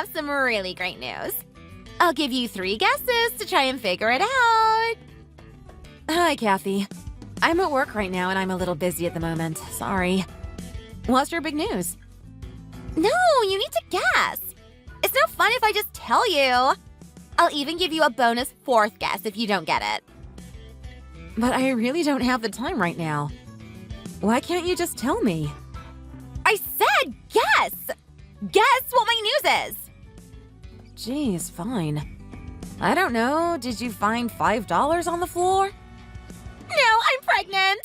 have some really great news. I'll give you 3 guesses to try and figure it out. Hi, Kathy. I'm at work right now and I'm a little busy at the moment. Sorry. What's your big news? No, you need to guess. It's no fun if I just tell you. I'll even give you a bonus 4th guess if you don't get it. But I really don't have the time right now. Why can't you just tell me? I said guess! Guess what my news is! Geez, fine. I don't know. Did you find $5 on the floor? No, I'm pregnant!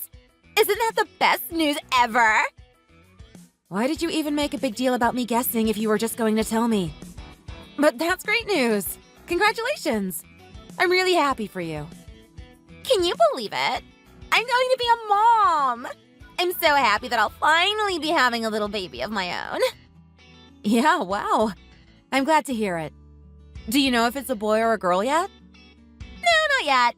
Isn't that the best news ever? Why did you even make a big deal about me guessing if you were just going to tell me? But that's great news! Congratulations! I'm really happy for you. Can you believe it? I'm going to be a mom! I'm so happy that I'll finally be having a little baby of my own. Yeah, wow. I'm glad to hear it. Do you know if it's a boy or a girl yet? No, not yet.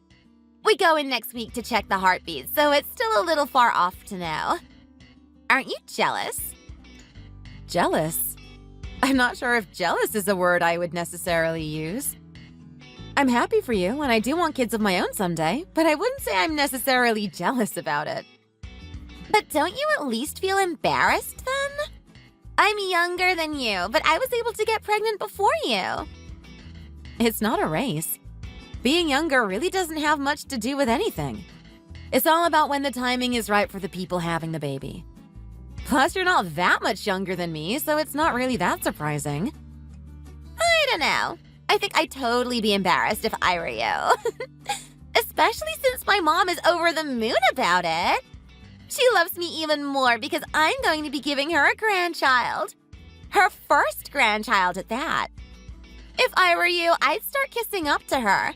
We go in next week to check the heartbeat, so it's still a little far off to know. Aren't you jealous? Jealous? I'm not sure if jealous is a word I would necessarily use. I'm happy for you, and I do want kids of my own someday, but I wouldn't say I'm necessarily jealous about it. But don't you at least feel embarrassed then? I'm younger than you, but I was able to get pregnant before you. It's not a race. Being younger really doesn't have much to do with anything. It's all about when the timing is right for the people having the baby. Plus, you're not that much younger than me, so it's not really that surprising. I don't know. I think I'd totally be embarrassed if I were you. Especially since my mom is over the moon about it. She loves me even more because I'm going to be giving her a grandchild. Her first grandchild at that. If I were you, I'd start kissing up to her.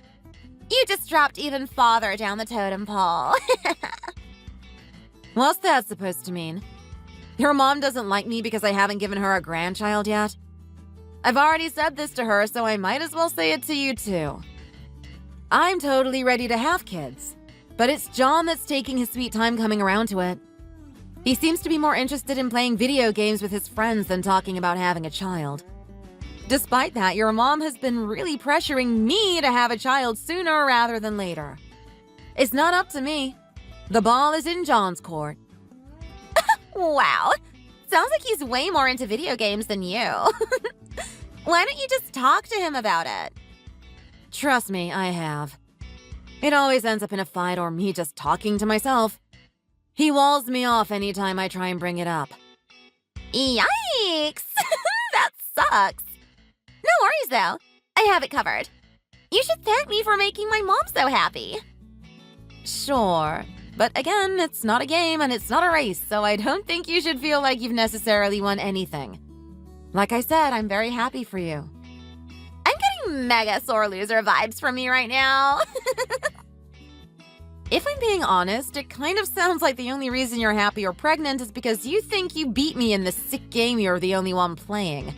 You just dropped even farther down the totem pole. What's that supposed to mean? Your mom doesn't like me because I haven't given her a grandchild yet? I've already said this to her, so I might as well say it to you too. I'm totally ready to have kids, but it's John that's taking his sweet time coming around to it. He seems to be more interested in playing video games with his friends than talking about having a child. Despite that, your mom has been really pressuring me to have a child sooner rather than later. It's not up to me. The ball is in John's court. Wow. Sounds like he's way more into video games than you. Why don't you just talk to him about it? Trust me, I have. It always ends up in a fight or me just talking to myself. He walls me off anytime I try and bring it up. Yikes! That sucks. No worries, though. I have it covered. You should thank me for making my mom so happy. Sure. But again, it's not a game and it's not a race, so I don't think you should feel like you've necessarily won anything. Like I said, I'm very happy for you. I'm getting mega sore loser vibes from you right now. If I'm being honest, it kind of sounds like the only reason you're happy or pregnant is because you think you beat me in this sick game you're the only one playing.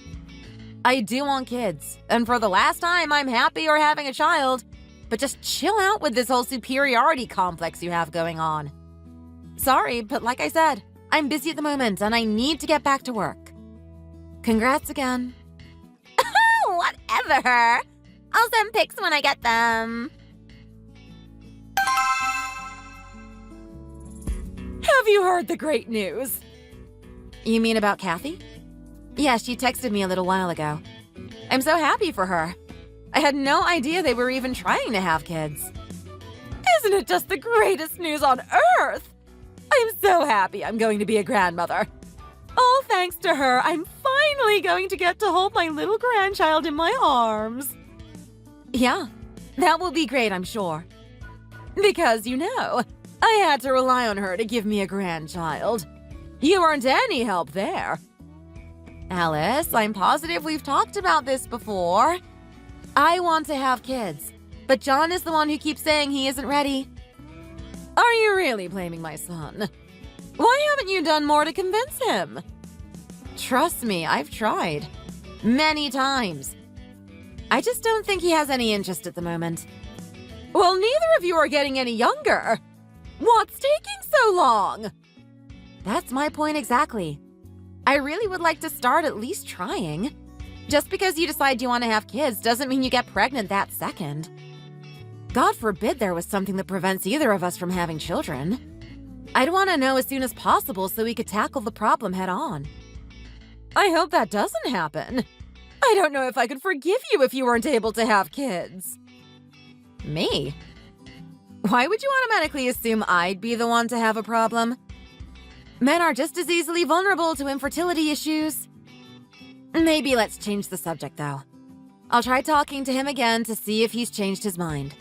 I do want kids, and for the last time, I'm happy or having a child. But just chill out with this whole superiority complex you have going on. Sorry, but like I said, I'm busy at the moment and I need to get back to work. Congrats again. Whatever. I'll send pics when I get them. Have you heard the great news? You mean about Kathy? Yeah, she texted me a little while ago. I'm so happy for her. I had no idea they were even trying to have kids. Isn't it just the greatest news on earth? I'm so happy I'm going to be a grandmother. All thanks to her, I'm finally going to get to hold my little grandchild in my arms. Yeah, that will be great, I'm sure. Because, you know, I had to rely on her to give me a grandchild. You weren't any help there. Alice, I'm positive we've talked about this before. I want to have kids, but John is the one who keeps saying he isn't ready. Are you really blaming my son? Why haven't you done more to convince him? Trust me, I've tried. Many times. I just don't think he has any interest at the moment. Well, neither of you are getting any younger. What's taking so long? That's my point exactly. I really would like to start at least trying. Just because you decide you want to have kids doesn't mean you get pregnant that second. God forbid there was something that prevents either of us from having children. I'd want to know as soon as possible so we could tackle the problem head on. I hope that doesn't happen. I don't know if I could forgive you if you weren't able to have kids. Me? Why would you automatically assume I'd be the one to have a problem? Men are just as easily vulnerable to infertility issues. Maybe let's change the subject, though. I'll try talking to him again to see if he's changed his mind.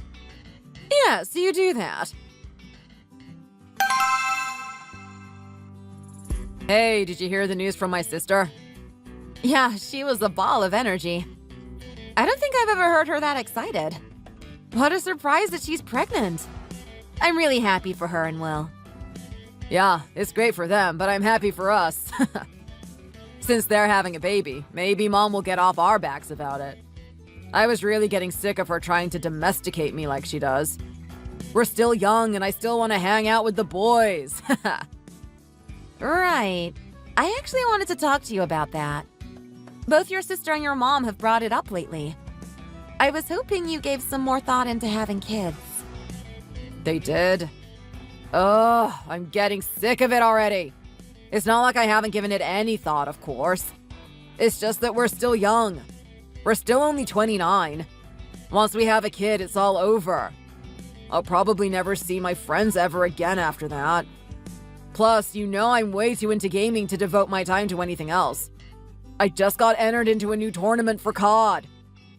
Yes, you do that. Hey, did you hear the news from my sister? Yeah, she was a ball of energy. I don't think I've ever heard her that excited. What a surprise that she's pregnant. I'm really happy for her and Will. Yeah, it's great for them, but I'm happy for us. Since they're having a baby, maybe Mom will get off our backs about it. I was really getting sick of her trying to domesticate me like she does. We're still young and I still want to hang out with the boys. Right. I actually wanted to talk to you about that. Both your sister and your mom have brought it up lately. I was hoping you gave some more thought into having kids. They did? Oh, I'm getting sick of it already. It's not like I haven't given it any thought, of course. It's just that we're still young. We're still only 29. Once we have a kid, it's all over. I'll probably never see my friends ever again after that. Plus, you know I'm way too into gaming to devote my time to anything else. I just got entered into a new tournament for COD.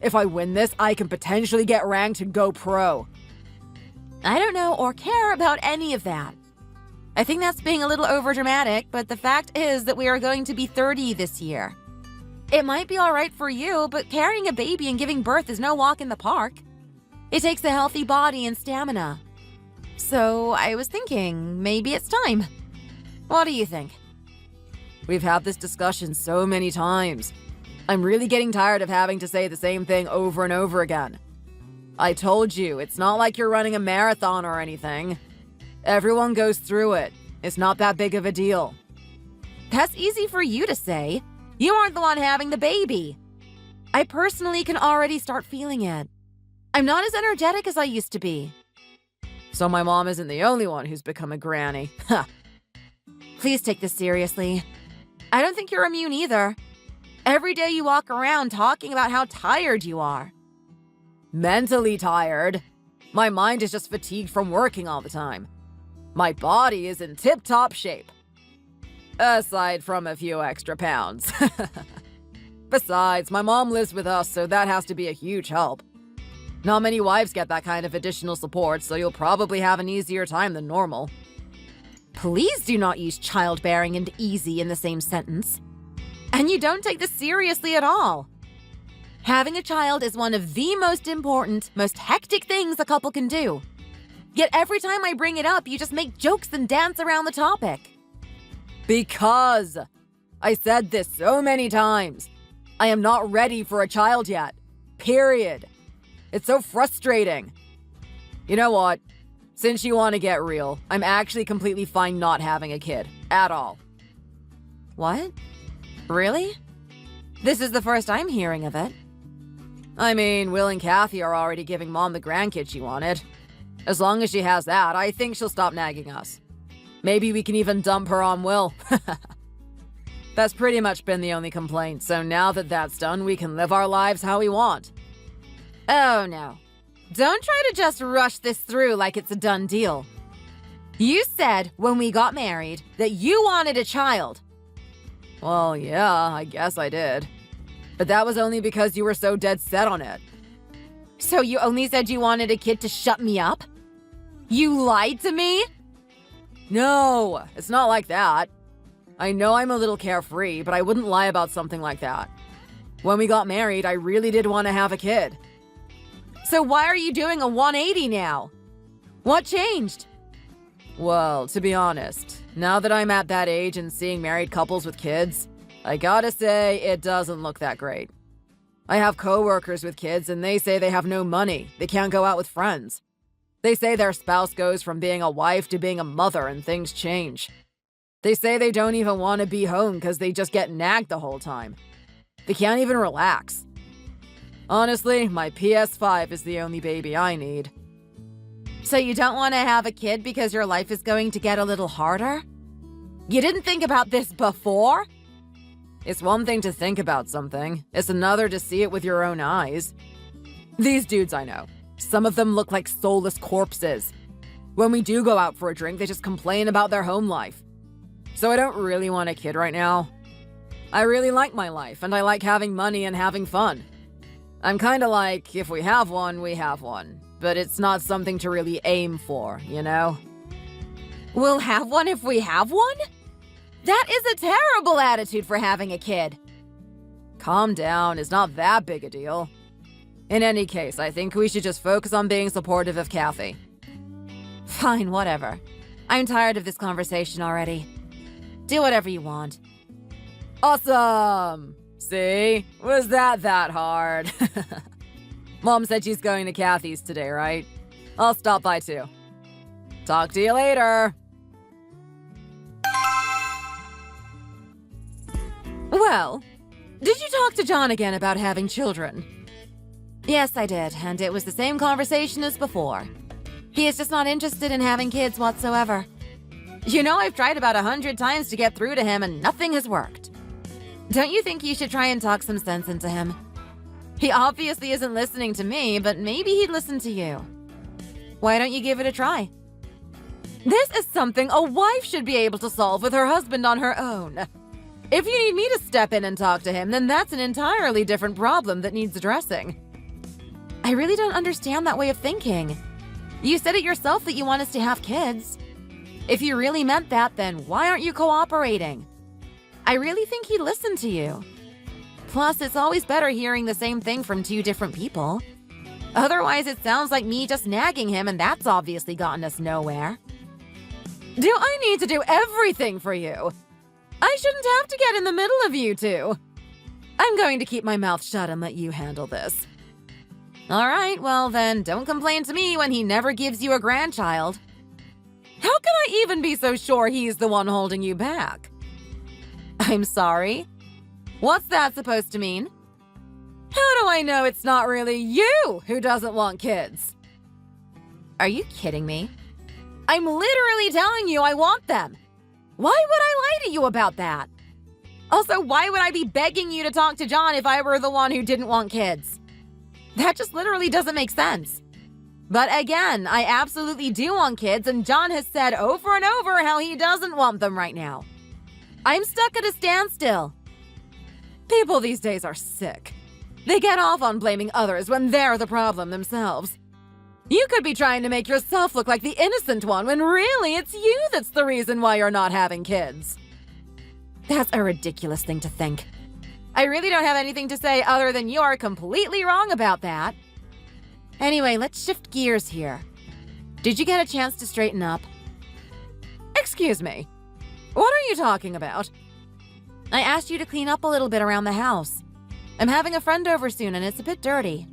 If I win this, I can potentially get ranked and go pro. I don't know or care about any of that. I think that's being a little overdramatic, but the fact is that we are going to be 30 this year. It might be alright for you, but carrying a baby and giving birth is no walk in the park. It takes a healthy body and stamina. So I was thinking, maybe it's time. What do you think? We've had this discussion so many times. I'm really getting tired of having to say the same thing over and over again. I told you, it's not like you're running a marathon or anything. Everyone goes through it. It's not that big of a deal. That's easy for you to say. You aren't the one having the baby. I personally can already start feeling it. I'm not as energetic as I used to be. So my mom isn't the only one who's become a granny. Huh. Please take this seriously. I don't think you're immune either. Every day you walk around talking about how tired you are. Mentally tired. My mind is just fatigued from working all the time. My body is in tip-top shape. Aside from a few extra pounds. Besides, my mom lives with us, so that has to be a huge help. Not many wives get that kind of additional support, so you'll probably have an easier time than normal. Please do not use childbearing and easy in the same sentence. And you don't take this seriously at all. Having a child is one of the most important, most hectic things a couple can do. Yet every time I bring it up, you just make jokes and dance around the topic. Because I said this so many times. I am not ready for a child yet. Period. It's so frustrating. You know what? Since you want to get real, I'm actually completely fine not having a kid. At all. What? Really? This is the first I'm hearing of it. I mean, Will and Kathy are already giving Mom the grandkid she wanted. As long as she has that, I think she'll stop nagging us. Maybe we can even dump her on Will. That's pretty much been the only complaint, so now that that's done, we can live our lives how we want. Oh no. Don't try to just rush this through like it's a done deal. You said when we got married that you wanted a child. Well, yeah, I guess I did. But that was only because you were so dead set on it. So you only said you wanted a kid to shut me up? You lied to me? No, it's not like that. I know I'm a little carefree, but I wouldn't lie about something like that. When we got married, I really did want to have a kid. So why are you doing a 180 now? What changed? Well, to be honest, now that I'm at that age and seeing married couples with kids, I gotta say, it doesn't look that great. I have coworkers with kids and they say they have no money, they can't go out with friends. They say their spouse goes from being a wife to being a mother and things change. They say they don't even want to be home because they just get nagged the whole time. They can't even relax. Honestly, my PS5 is the only baby I need. So you don't want to have a kid because your life is going to get a little harder? You didn't think about this before? It's one thing to think about something. It's another to see it with your own eyes. These dudes I know, some of them look like soulless corpses. When we do go out for a drink, they just complain about their home life. So I don't really want a kid right now. I really like my life, and I like having money and having fun. I'm kinda like, if we have one, we have one. But it's not something to really aim for, you know? We'll have one if we have one? That is a terrible attitude for having a kid. Calm down, it's not that big a deal. In any case, I think we should just focus on being supportive of Kathy. Fine, whatever. I'm tired of this conversation already. Do whatever you want. Awesome! See? Was that hard? Mom said she's going to Kathy's today, right? I'll stop by too. Talk to you later. Well, did you talk to John again about having children? Yes, I did, and it was the same conversation as before. He is just not interested in having kids whatsoever. You know, I've tried about 100 times to get through to him and nothing has worked. Don't you think you should try and talk some sense into him? He obviously isn't listening to me, but maybe he'd listen to you. Why don't you give it a try? This is something a wife should be able to solve with her husband on her own. If you need me to step in and talk to him, then that's an entirely different problem that needs addressing. I really don't understand that way of thinking. You said it yourself that you want us to have kids. If you really meant that, then why aren't you cooperating? I really think he'd listen to you. Plus, it's always better hearing the same thing from two different people. Otherwise, it sounds like me just nagging him, and that's obviously gotten us nowhere. Do I need to do everything for you? I shouldn't have to get in the middle of you two. I'm going to keep my mouth shut and let you handle this. All right, well then, don't complain to me when he never gives you a grandchild. How can I even be so sure he's the one holding you back? I'm sorry? What's that supposed to mean? How do I know it's not really you who doesn't want kids? Are you kidding me? I'm literally telling you I want them. Why would I lie to you about that? Also, why would I be begging you to talk to John if I were the one who didn't want kids? That just literally doesn't make sense. But again, I absolutely do want kids, and John has said over and over how he doesn't want them right now. I'm stuck at a standstill. People these days are sick. They get off on blaming others when they're the problem themselves. You could be trying to make yourself look like the innocent one when really it's you that's the reason why you're not having kids. That's a ridiculous thing to think. I really don't have anything to say other than you are completely wrong about that. Anyway, let's shift gears here. Did you get a chance to straighten up? Excuse me. What are you talking about? I asked you to clean up a little bit around the house. I'm having a friend over soon and it's a bit dirty.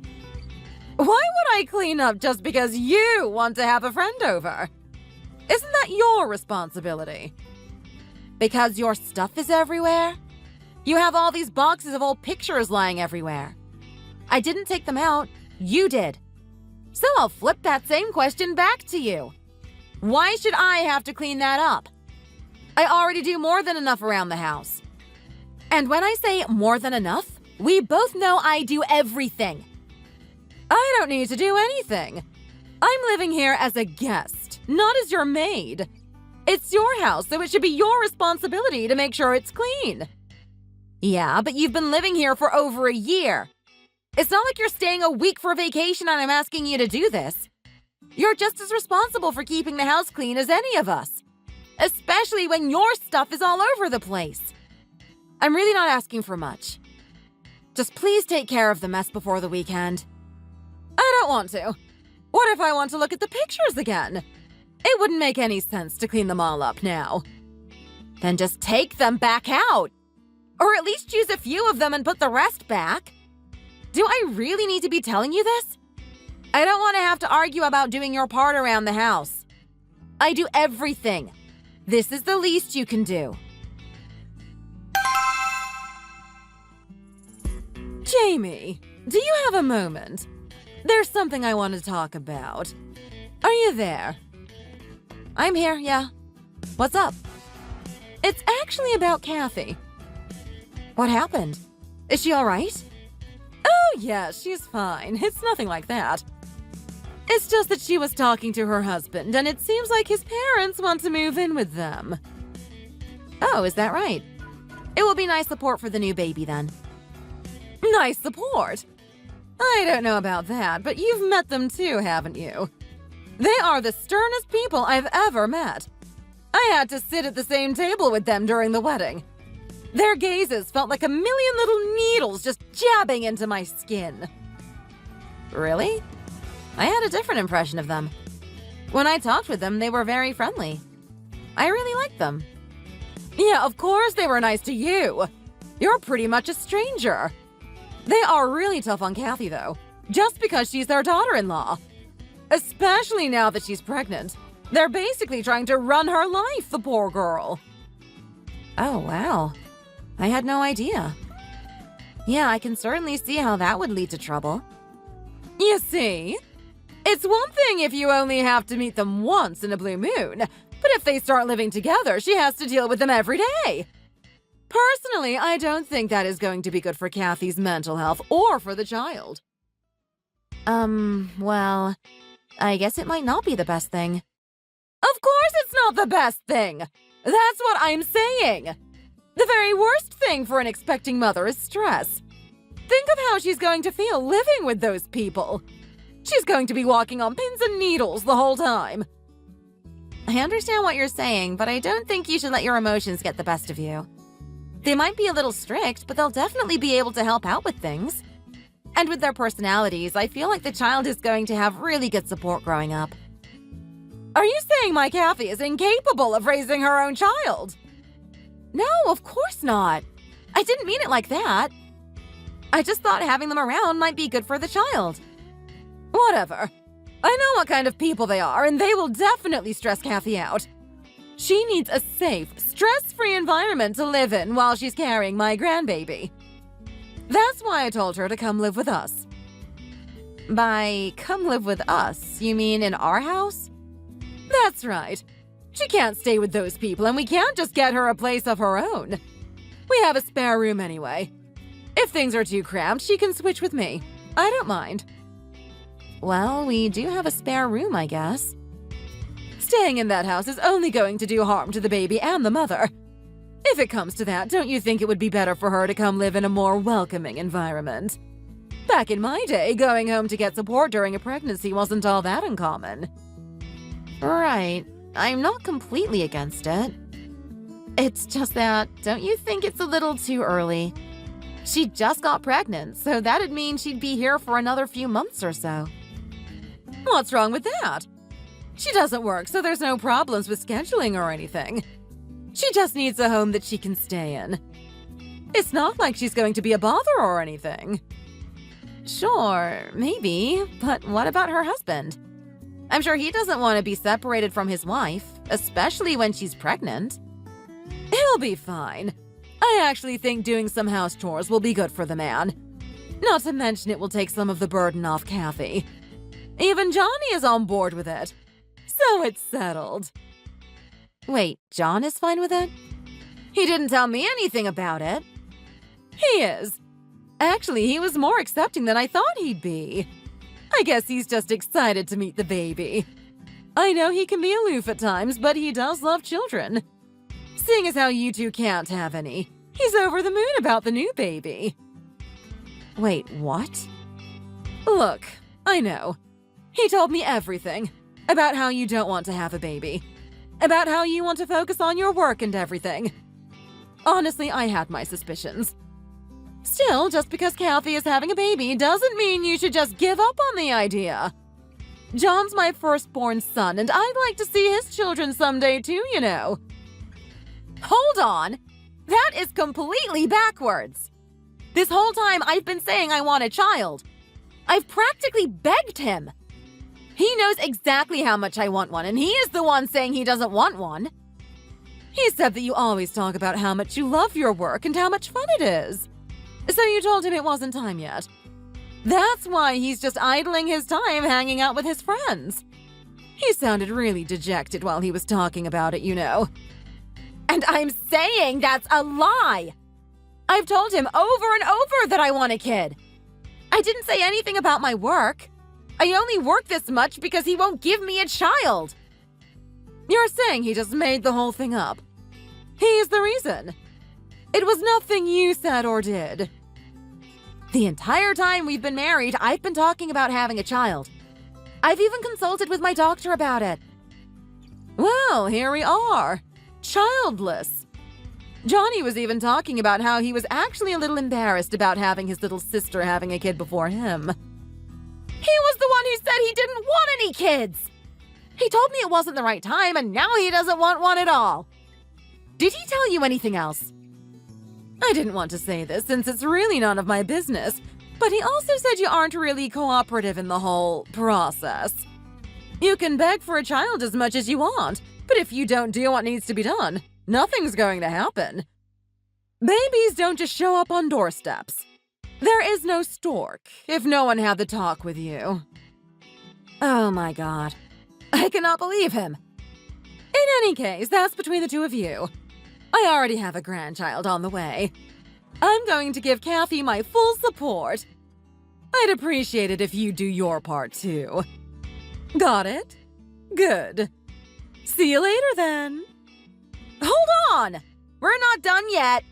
Why would I clean up just because you want to have a friend over? Isn't that your responsibility? Because your stuff is everywhere? You have all these boxes of old pictures lying everywhere. I didn't take them out. You did. So I'll flip that same question back to you. Why should I have to clean that up? I already do more than enough around the house. And when I say more than enough, we both know I do everything. I don't need to do anything. I'm living here as a guest, not as your maid. It's your house, so it should be your responsibility to make sure it's clean. Yeah, but you've been living here for over a year. It's not like you're staying a week for vacation and I'm asking you to do this. You're just as responsible for keeping the house clean as any of us. Especially when your stuff is all over the place. I'm really not asking for much. Just please take care of the mess before the weekend. I don't want to. What if I want to look at the pictures again? It wouldn't make any sense to clean them all up now. Then just take them back out. Or at least use a few of them and put the rest back. Do I really need to be telling you this? I don't want to have to argue about doing your part around the house. I do everything. This is the least you can do. Jamie, do you have a moment? There's something I want to talk about. Are you there? I'm here, yeah. What's up? It's actually about Kathy. What happened? Is she all right? Oh, yeah, she's fine. It's nothing like that. It's just that she was talking to her husband, and it seems like his parents want to move in with them. Oh, is that right? It will be nice support for the new baby, then. Nice support? I don't know about that, but you've met them too, haven't you? They are the sternest people I've ever met. I had to sit at the same table with them during the wedding. Their gazes felt like a million little needles just jabbing into my skin. Really? I had a different impression of them. When I talked with them, they were very friendly. I really liked them. Yeah, of course they were nice to you. You're pretty much a stranger. They are really tough on Kathy, though, just because she's their daughter-in-law. Especially now that she's pregnant. They're basically trying to run her life, the poor girl. Oh, wow. I had no idea. Yeah, I can certainly see how that would lead to trouble. You see? It's one thing if you only have to meet them once in a blue moon, but if they start living together, she has to deal with them every day. Personally, I don't think that is going to be good for Kathy's mental health or for the child. Well, I guess it might not be the best thing. Of course it's not the best thing! That's what I'm saying! The very worst thing for an expecting mother is stress. Think of how she's going to feel living with those people. She's going to be walking on pins and needles the whole time. I understand what you're saying, but I don't think you should let your emotions get the best of you. They might be a little strict, but they'll definitely be able to help out with things. And with their personalities, I feel like the child is going to have really good support growing up. Are you saying my Kathy is incapable of raising her own child? No, of course not. I didn't mean it like that. I just thought having them around might be good for the child. Whatever. I know what kind of people they are, and they will definitely stress Kathy out. She needs a safe, stress-free environment to live in while she's carrying my grandbaby. That's why I told her to come live with us. By come live with us, you mean in our house? That's right. She can't stay with those people, and we can't just get her a place of her own. We have a spare room anyway. If things are too cramped, she can switch with me. I don't mind. Well, we do have a spare room, I guess. Staying in that house is only going to do harm to the baby and the mother. If it comes to that, don't you think it would be better for her to come live in a more welcoming environment? Back in my day, going home to get support during a pregnancy wasn't all that uncommon. Right. I'm not completely against it. It's just that, don't you think it's a little too early? She just got pregnant, so that'd mean she'd be here for another few months or so. What's wrong with that? She doesn't work, so there's no problems with scheduling or anything. She just needs a home that she can stay in. It's not like she's going to be a bother or anything. Sure, maybe, but what about her husband? I'm sure he doesn't want to be separated from his wife, especially when she's pregnant. He'll be fine. I actually think doing some house chores will be good for the man. Not to mention it will take some of the burden off Kathy. Even Johnny is on board with it. So it's settled. Wait, John is fine with it? He didn't tell me anything about it. He is. Actually, he was more accepting than I thought he'd be. I guess he's just excited to meet the baby. I know he can be aloof at times, but he does love children. Seeing as how you two can't have any, he's over the moon about the new baby. Wait, what? Look, I know. He told me everything. About how you don't want to have a baby. About how you want to focus on your work and everything. Honestly, I had my suspicions. Still, just because Kathy is having a baby doesn't mean you should just give up on the idea. John's my firstborn son, and I'd like to see his children someday too, you know. Hold on! That is completely backwards! This whole time I've been saying I want a child. I've practically begged him. He knows exactly how much I want one, and he is the one saying he doesn't want one. He said that you always talk about how much you love your work and how much fun it is. So you told him it wasn't time yet. That's why he's just idling his time hanging out with his friends. He sounded really dejected while he was talking about it, you know. And I'm saying that's a lie! I've told him over and over that I want a kid. I didn't say anything about my work. I only work this much because he won't give me a child. You're saying he just made the whole thing up. He's the reason. It was nothing you said or did. The entire time we've been married, I've been talking about having a child. I've even consulted with my doctor about it. Well, here we are. Childless. Johnny was even talking about how he was actually a little embarrassed about having his little sister having a kid before him. He was the one who said he didn't want any kids! He told me it wasn't the right time, and now he doesn't want one at all. Did he tell you anything else? I didn't want to say this since it's really none of my business, but he also said you aren't really cooperative in the whole process. You can beg for a child as much as you want, but if you don't do what needs to be done, nothing's going to happen. Babies don't just show up on doorsteps. There is no stork if no one had the talk with you. Oh my God. I cannot believe him. In any case, that's between the two of you. I already have a grandchild on the way. I'm going to give Kathy my full support. I'd appreciate it if you do your part too. Got it? Good. See you later then. Hold on! We're not done yet.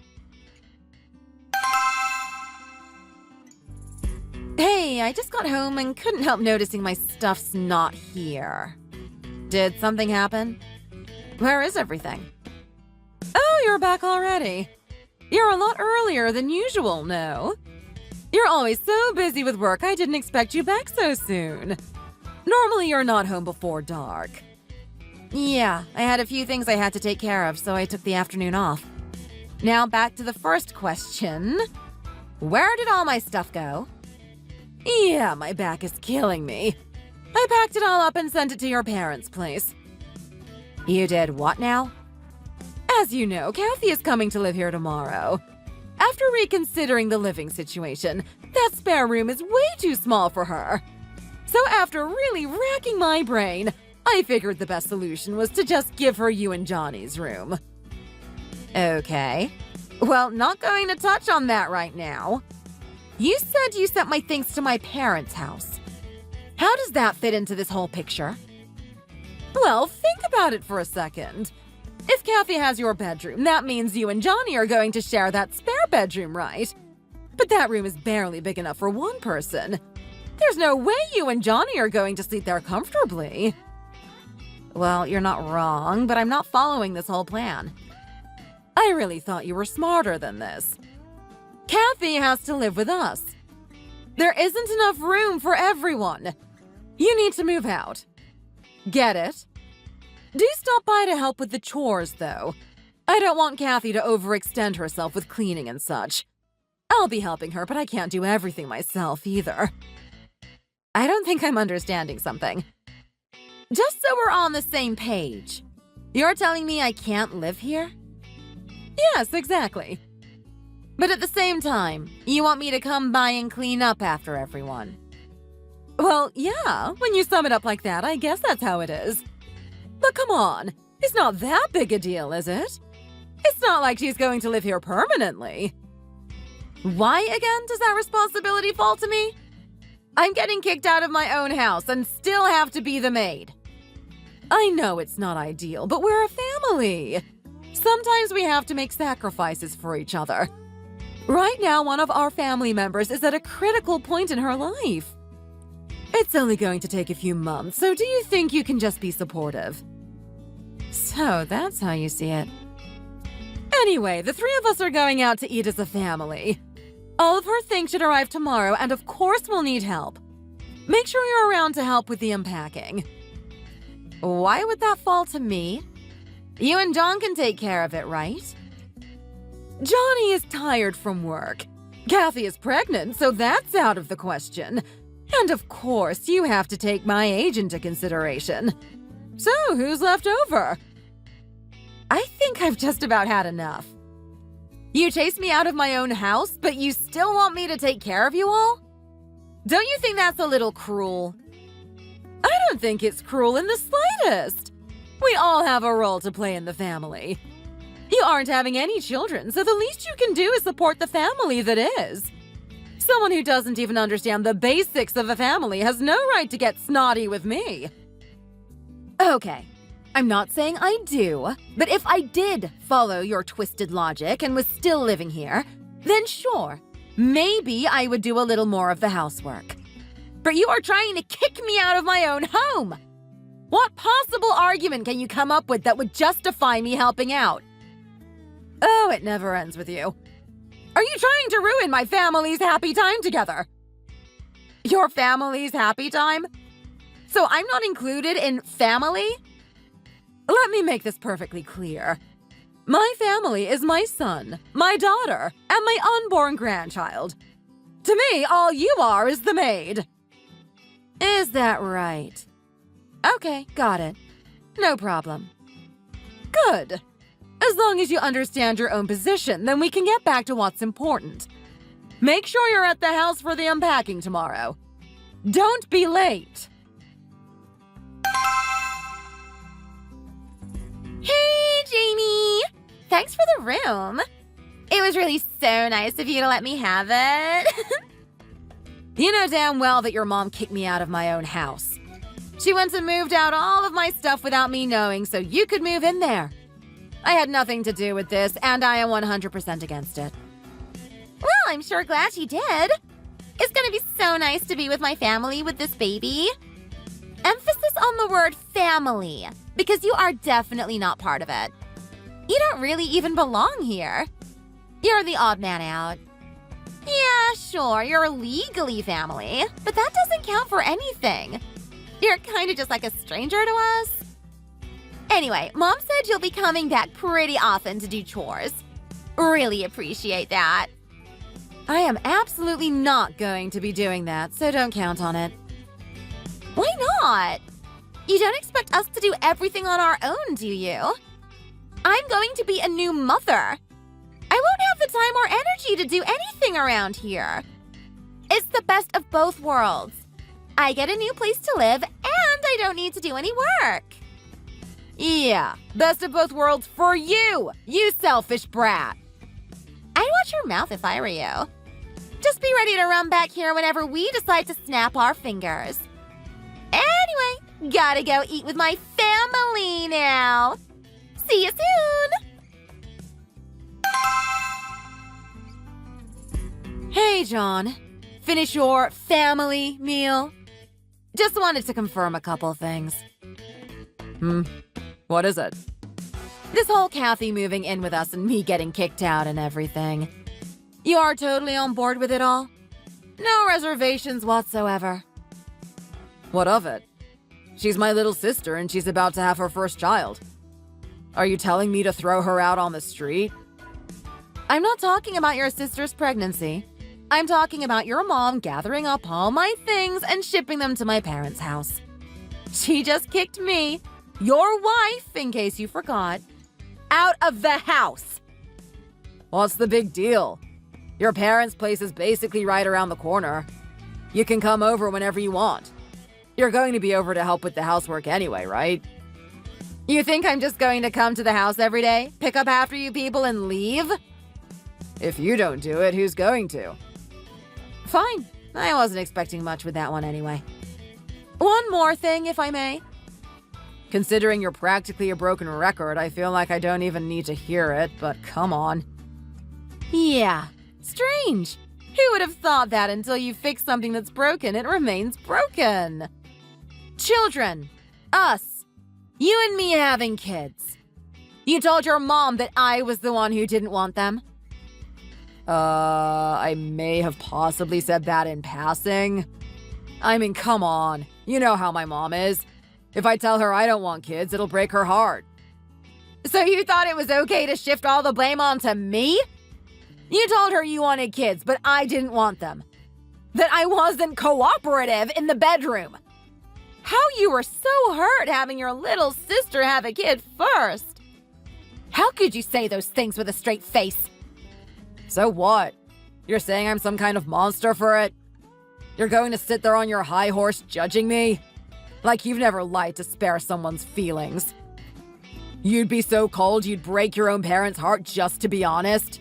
Hey, I just got home and couldn't help noticing my stuff's not here. Did something happen? Where is everything? Oh, you're back already. You're a lot earlier than usual, no? You're always so busy with work, I didn't expect you back so soon. Normally, you're not home before dark. Yeah, I had a few things I had to take care of, so I took the afternoon off. Now back to the first question. Where did all my stuff go? Yeah, my back is killing me. I packed it all up and sent it to your parents' place. You did what now? As you know, Kathy is coming to live here tomorrow. After reconsidering the living situation, that spare room is way too small for her. So after really racking my brain, I figured the best solution was to just give her you and Johnny's room. Okay. Well, not going to touch on that right now. You said you sent my things to my parents' house. How does that fit into this whole picture? Well, think about it for a second. If Kathy has your bedroom, that means you and Johnny are going to share that spare bedroom, right? But that room is barely big enough for one person. There's no way you and Johnny are going to sleep there comfortably. Well, you're not wrong, but I'm not following this whole plan. I really thought you were smarter than this. Kathy has to live with us. There isn't enough room for everyone. You need to move out. Get it? Do stop by to help with the chores, though. I don't want Kathy to overextend herself with cleaning and such. I'll be helping her, but I can't do everything myself either. I don't think I'm understanding something. Just so we're on the same page, you're telling me I can't live here? Yes, exactly. But at the same time, you want me to come by and clean up after everyone. Well, yeah, when you sum it up like that, I guess that's how it is. But come on, it's not that big a deal, is it? It's not like she's going to live here permanently. Why again does that responsibility fall to me? I'm getting kicked out of my own house and still have to be the maid. I know it's not ideal, but we're a family. Sometimes we have to make sacrifices for each other. Right now, one of our family members is at a critical point in her life. It's only going to take a few months, so do you think you can just be supportive? So that's how you see it. Anyway, the three of us are going out to eat as a family. All of her things should arrive tomorrow, and of course we'll need help. Make sure you're around to help with the unpacking. Why would that fall to me? You and John can take care of it, right? Johnny is tired from work. Kathy is pregnant, so that's out of the question. And of course, you have to take my age into consideration. So, who's left over? I think I've just about had enough. You chased me out of my own house, but you still want me to take care of you all? Don't you think that's a little cruel? I don't think it's cruel in the slightest. We all have a role to play in the family. You aren't having any children, so the least you can do is support the family that is. Someone who doesn't even understand the basics of a family has no right to get snotty with me. Okay, I'm not saying I do, but if I did follow your twisted logic and was still living here, then sure, maybe I would do a little more of the housework. But you are trying to kick me out of my own home! What possible argument can you come up with that would justify me helping out? Oh, it never ends with you. Are you trying to ruin my family's happy time together? Your family's happy time? So I'm not included in family? Let me make this perfectly clear. My family is my son, my daughter, and my unborn grandchild. To me, all you are is the maid. Is that right? Okay, got it. No problem. Good. As long as you understand your own position, then we can get back to what's important. Make sure you're at the house for the unpacking tomorrow. Don't be late. Hey, Jamie! Thanks for the room. It was really so nice of you to let me have it. You know damn well that your mom kicked me out of my own house. She went and moved out all of my stuff without me knowing so you could move in there. I had nothing to do with this, and I am 100% against it. Well, I'm sure glad you did. It's gonna be so nice to be with my family with this baby. Emphasis on the word family, because you are definitely not part of it. You don't really even belong here. You're the odd man out. Yeah, sure, you're legally family, but that doesn't count for anything. You're kind of just like a stranger to us. Anyway, Mom said you'll be coming back pretty often to do chores. Really appreciate that. I am absolutely not going to be doing that, so don't count on it. Why not? You don't expect us to do everything on our own, do you? I'm going to be a new mother. I won't have the time or energy to do anything around here. It's the best of both worlds. I get a new place to live, and I don't need to do any work. Yeah, best of both worlds for you, you selfish brat. I'd watch your mouth if I were you. Just be ready to run back here whenever we decide to snap our fingers. Anyway, gotta go eat with my family now. See you soon. Hey, John. Finish your family meal? Just wanted to confirm a couple things. What is it? This whole Kathy moving in with us and me getting kicked out and everything. You are totally on board with it all? No reservations whatsoever. What of it? She's my little sister and she's about to have her first child. Are you telling me to throw her out on the street? I'm not talking about your sister's pregnancy. I'm talking about your mom gathering up all my things and shipping them to my parents' house. She just kicked me, your wife, in case you forgot, out of the house. What's the big deal? Your parents' place is basically right around the corner. You can come over whenever you want. You're going to be over to help with the housework anyway, right? You think I'm just going to come to the house every day, pick up after you people, and leave? If you don't do it, who's going to? Fine. I wasn't expecting much with that one anyway. One more thing, if I may. Considering you're practically a broken record, I feel like I don't even need to hear it, but come on. Yeah, strange. Who would have thought that until you fix something that's broken, it remains broken? Children. Us. You and me having kids. You told your mom that I was the one who didn't want them? I may have possibly said that in passing. I mean, come on. You know how my mom is. If I tell her I don't want kids, it'll break her heart. So you thought it was okay to shift all the blame onto me? You told her you wanted kids, but I didn't want them. That I wasn't cooperative in the bedroom. How you were so hurt having your little sister have a kid first. How could you say those things with a straight face? So what? You're saying I'm some kind of monster for it? You're going to sit there on your high horse judging me? Like you've never lied to spare someone's feelings. You'd be so cold you'd break your own parents' heart just to be honest?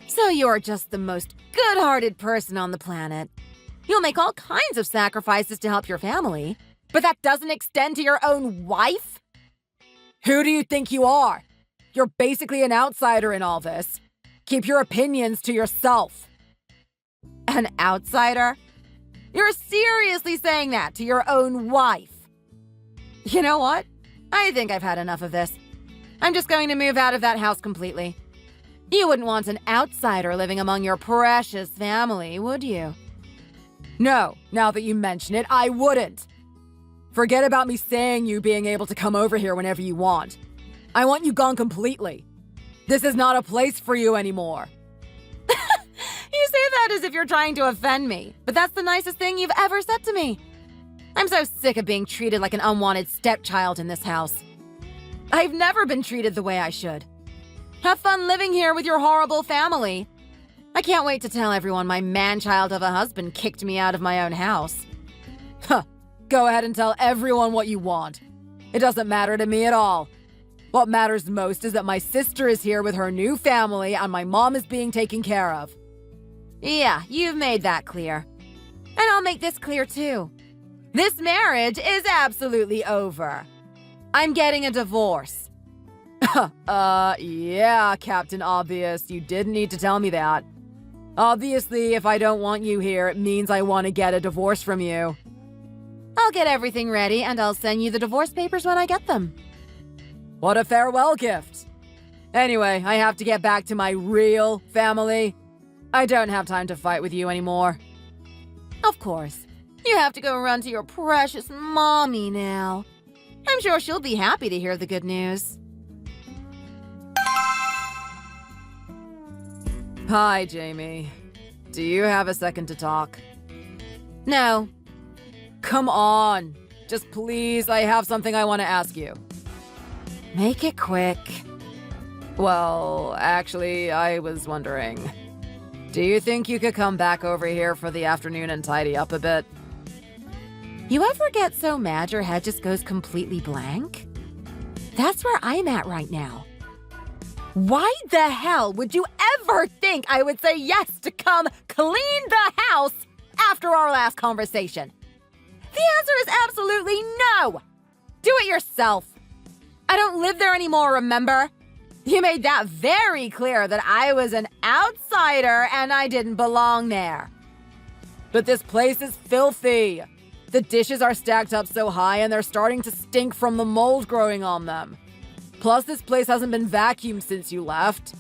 So you're just the most good-hearted person on the planet. You'll make all kinds of sacrifices to help your family, but that doesn't extend to your own wife? Who do you think you are? You're basically an outsider in all this. Keep your opinions to yourself. An outsider? You're seriously saying that to your own wife? You know what? I think I've had enough of this. I'm just going to move out of that house completely. You wouldn't want an outsider living among your precious family, would you? No, now that you mention it, I wouldn't. Forget about me saying you being able to come over here whenever you want. I want you gone completely. This is not a place for you anymore. You say that as if you're trying to offend me, but that's the nicest thing you've ever said to me. I'm so sick of being treated like an unwanted stepchild in this house. I've never been treated the way I should. Have fun living here with your horrible family. I can't wait to tell everyone my man-child of a husband kicked me out of my own house. Huh. Go ahead and tell everyone what you want. It doesn't matter to me at all. What matters most is that my sister is here with her new family and my mom is being taken care of. Yeah, you've made that clear. And I'll make this clear too. This marriage is absolutely over. I'm getting a divorce. Yeah, Captain Obvious, you didn't need to tell me that. Obviously, if I don't want you here, it means I want to get a divorce from you. I'll get everything ready and I'll send you the divorce papers when I get them. What a farewell gift. Anyway, I have to get back to my real family. I don't have time to fight with you anymore. Of course. You have to go run to your precious mommy now. I'm sure she'll be happy to hear the good news. Hi, Jamie. Do you have a second to talk? No. Come on. Just please, I have something I want to ask you. Make it quick. Well, actually, I was wondering. Do you think you could come back over here for the afternoon and tidy up a bit? You ever get so mad your head just goes completely blank? That's where I'm at right now. Why the hell would you ever think I would say yes to come clean the house after our last conversation? The answer is absolutely no! Do it yourself. I don't live there anymore, remember? You made that very clear that I was an outsider and I didn't belong there. But this place is filthy. The dishes are stacked up so high and they're starting to stink from the mold growing on them. Plus, this place hasn't been vacuumed since you left.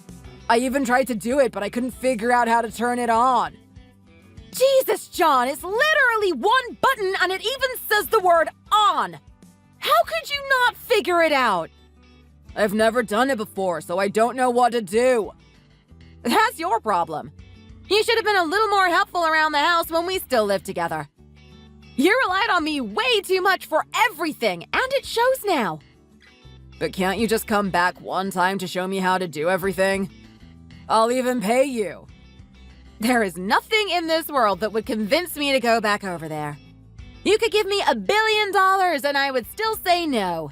I even tried to do it, but I couldn't figure out how to turn it on. Jesus, John, it's literally one button and it even says the word on. How could you not figure it out? I've never done it before, so I don't know what to do. That's your problem. You should have been a little more helpful around the house when we still lived together. You relied on me way too much for everything, and it shows now. But can't you just come back one time to show me how to do everything? I'll even pay you. There is nothing in this world that would convince me to go back over there. You could give me $1 billion and I would still say no.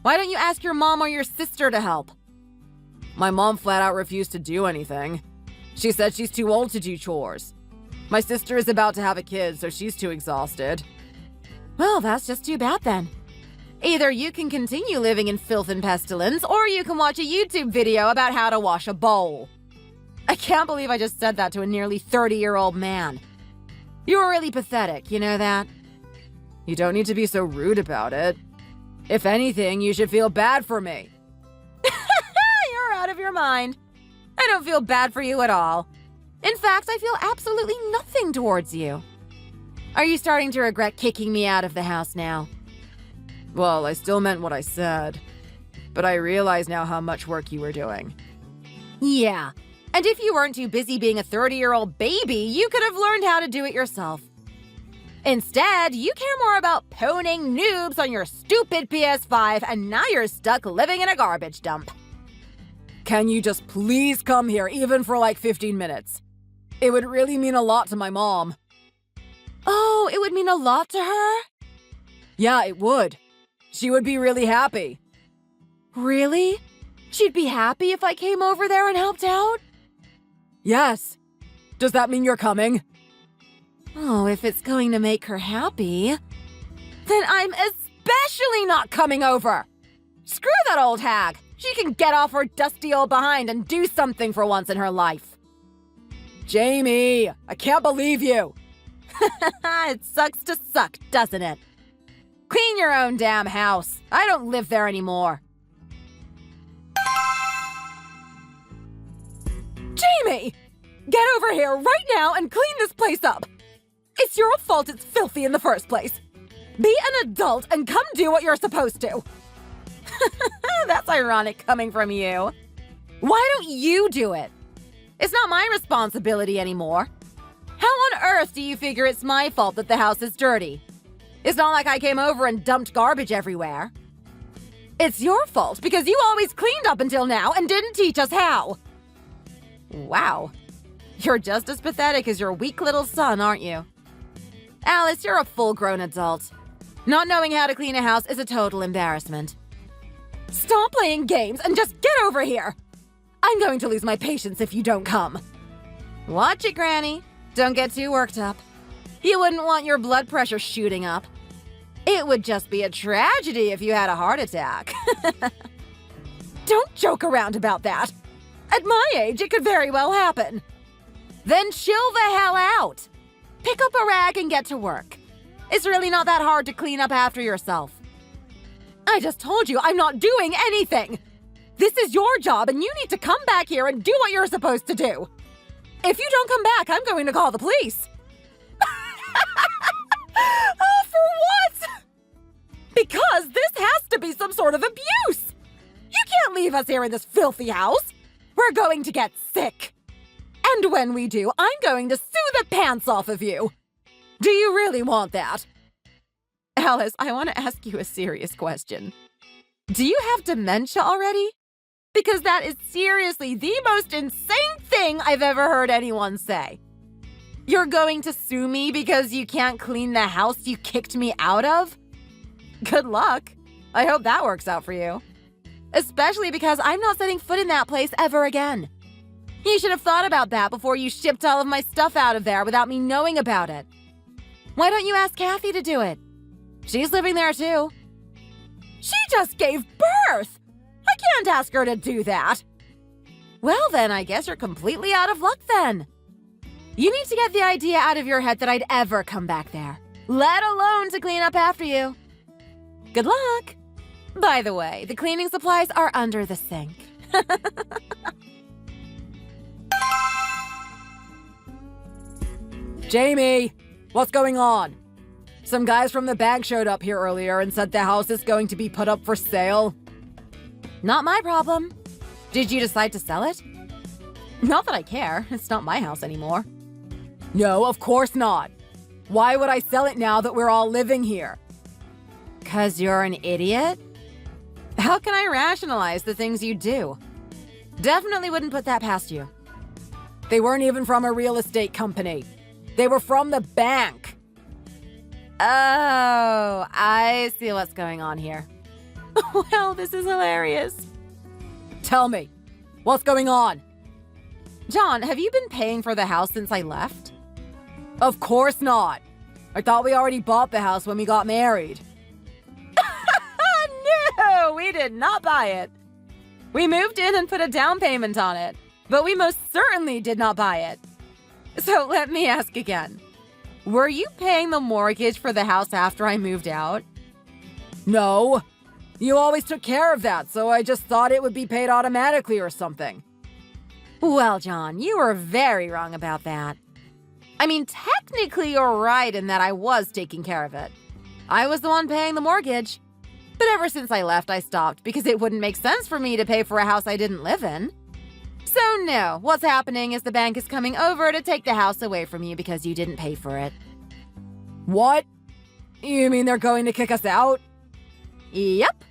Why don't you ask your mom or your sister to help? My mom flat out refused to do anything. She said she's too old to do chores. My sister is about to have a kid, so she's too exhausted. Well, that's just too bad then. Either you can continue living in filth and pestilence, or you can watch a YouTube video about how to wash a bowl. I can't believe I just said that to a nearly 30-year-old man. You were really pathetic, you know that? You don't need to be so rude about it. If anything, you should feel bad for me. You're out of your mind. I don't feel bad for you at all. In fact, I feel absolutely nothing towards you. Are you starting to regret kicking me out of the house now? Well, I still meant what I said. But I realize now how much work you were doing. Yeah. And if you weren't too busy being a 30-year-old baby, you could have learned how to do it yourself. Instead, you care more about poning noobs on your stupid PS5, and now you're stuck living in a garbage dump. Can you just please come here, even for like 15 minutes? It would really mean a lot to my mom. Oh, it would mean a lot to her? Yeah, it would. She would be really happy. Really? She'd be happy if I came over there and helped out? Yes. Does that mean you're coming? Oh, if it's going to make her happy, then I'm especially not coming over. Screw that old hag. She can get off her dusty old behind and do something for once in her life. Jamie, I can't believe you. It sucks to suck, doesn't it? Clean your own damn house. I don't live there anymore. Jamie! Get over here right now and clean this place up. It's your fault it's filthy in the first place. Be an adult and come do what you're supposed to. That's ironic coming from you. Why don't you do it? It's not my responsibility anymore. How on earth do you figure it's my fault that the house is dirty? It's not like I came over and dumped garbage everywhere. It's your fault because you always cleaned up until now and didn't teach us how. Wow. You're just as pathetic as your weak little son, aren't you? Alice, you're a full-grown adult. Not knowing how to clean a house is a total embarrassment. Stop playing games and just get over here! I'm going to lose my patience if you don't come. Watch it, Granny. Don't get too worked up. You wouldn't want your blood pressure shooting up. It would just be a tragedy if you had a heart attack. Don't joke around about that. At my age, it could very well happen. Then chill the hell out. Pick up a rag and get to work. It's really not that hard to clean up after yourself. I just told you I'm not doing anything. This is your job and you need to come back here and do what you're supposed to do. If you don't come back, I'm going to call the police. Oh, for what? Because this has to be some sort of abuse. You can't leave us here in this filthy house. We're going to get sick. And when we do, I'm going to sue the pants off of you. Do you really want that? Alice, I want to ask you a serious question. Do you have dementia already? Because that is seriously the most insane thing I've ever heard anyone say. You're going to sue me because you can't clean the house you kicked me out of? Good luck. I hope that works out for you. Especially because I'm not setting foot in that place ever again. You should have thought about that before you shipped all of my stuff out of there without me knowing about it. Why don't you ask Kathy to do it? She's living there too. She just gave birth! I can't ask her to do that. Well then, I guess you're completely out of luck then. You need to get the idea out of your head that I'd ever come back there, let alone to clean up after you. Good luck. By the way, the cleaning supplies are under the sink. Jamie, what's going on? Some guys from the bank showed up here earlier and said the house is going to be put up for sale. Not my problem. Did you decide to sell it? Not that I care. It's not my house anymore. No, of course not. Why would I sell it now that we're all living here? 'Cause you're an idiot? How can I rationalize the things you do? Definitely wouldn't put that past you. They weren't even from a real estate company. They were from the bank. Oh, I see what's going on here. Well, this is hilarious. Tell me, what's going on? John, have you been paying for the house since I left? Of course not. I thought we already bought the house when we got married. No, we did not buy it. We moved in and put a down payment on it, but we most certainly did not buy it. So let me ask again. Were you paying the mortgage for the house after I moved out? No. You always took care of that, so I just thought it would be paid automatically or something. Well, John, you were very wrong about that. I mean, technically you're right in that I was taking care of it. I was the one paying the mortgage. But ever since I left, I stopped because it wouldn't make sense for me to pay for a house I didn't live in. So no, what's happening is the bank is coming over to take the house away from you because you didn't pay for it. What? You mean they're going to kick us out? Yep.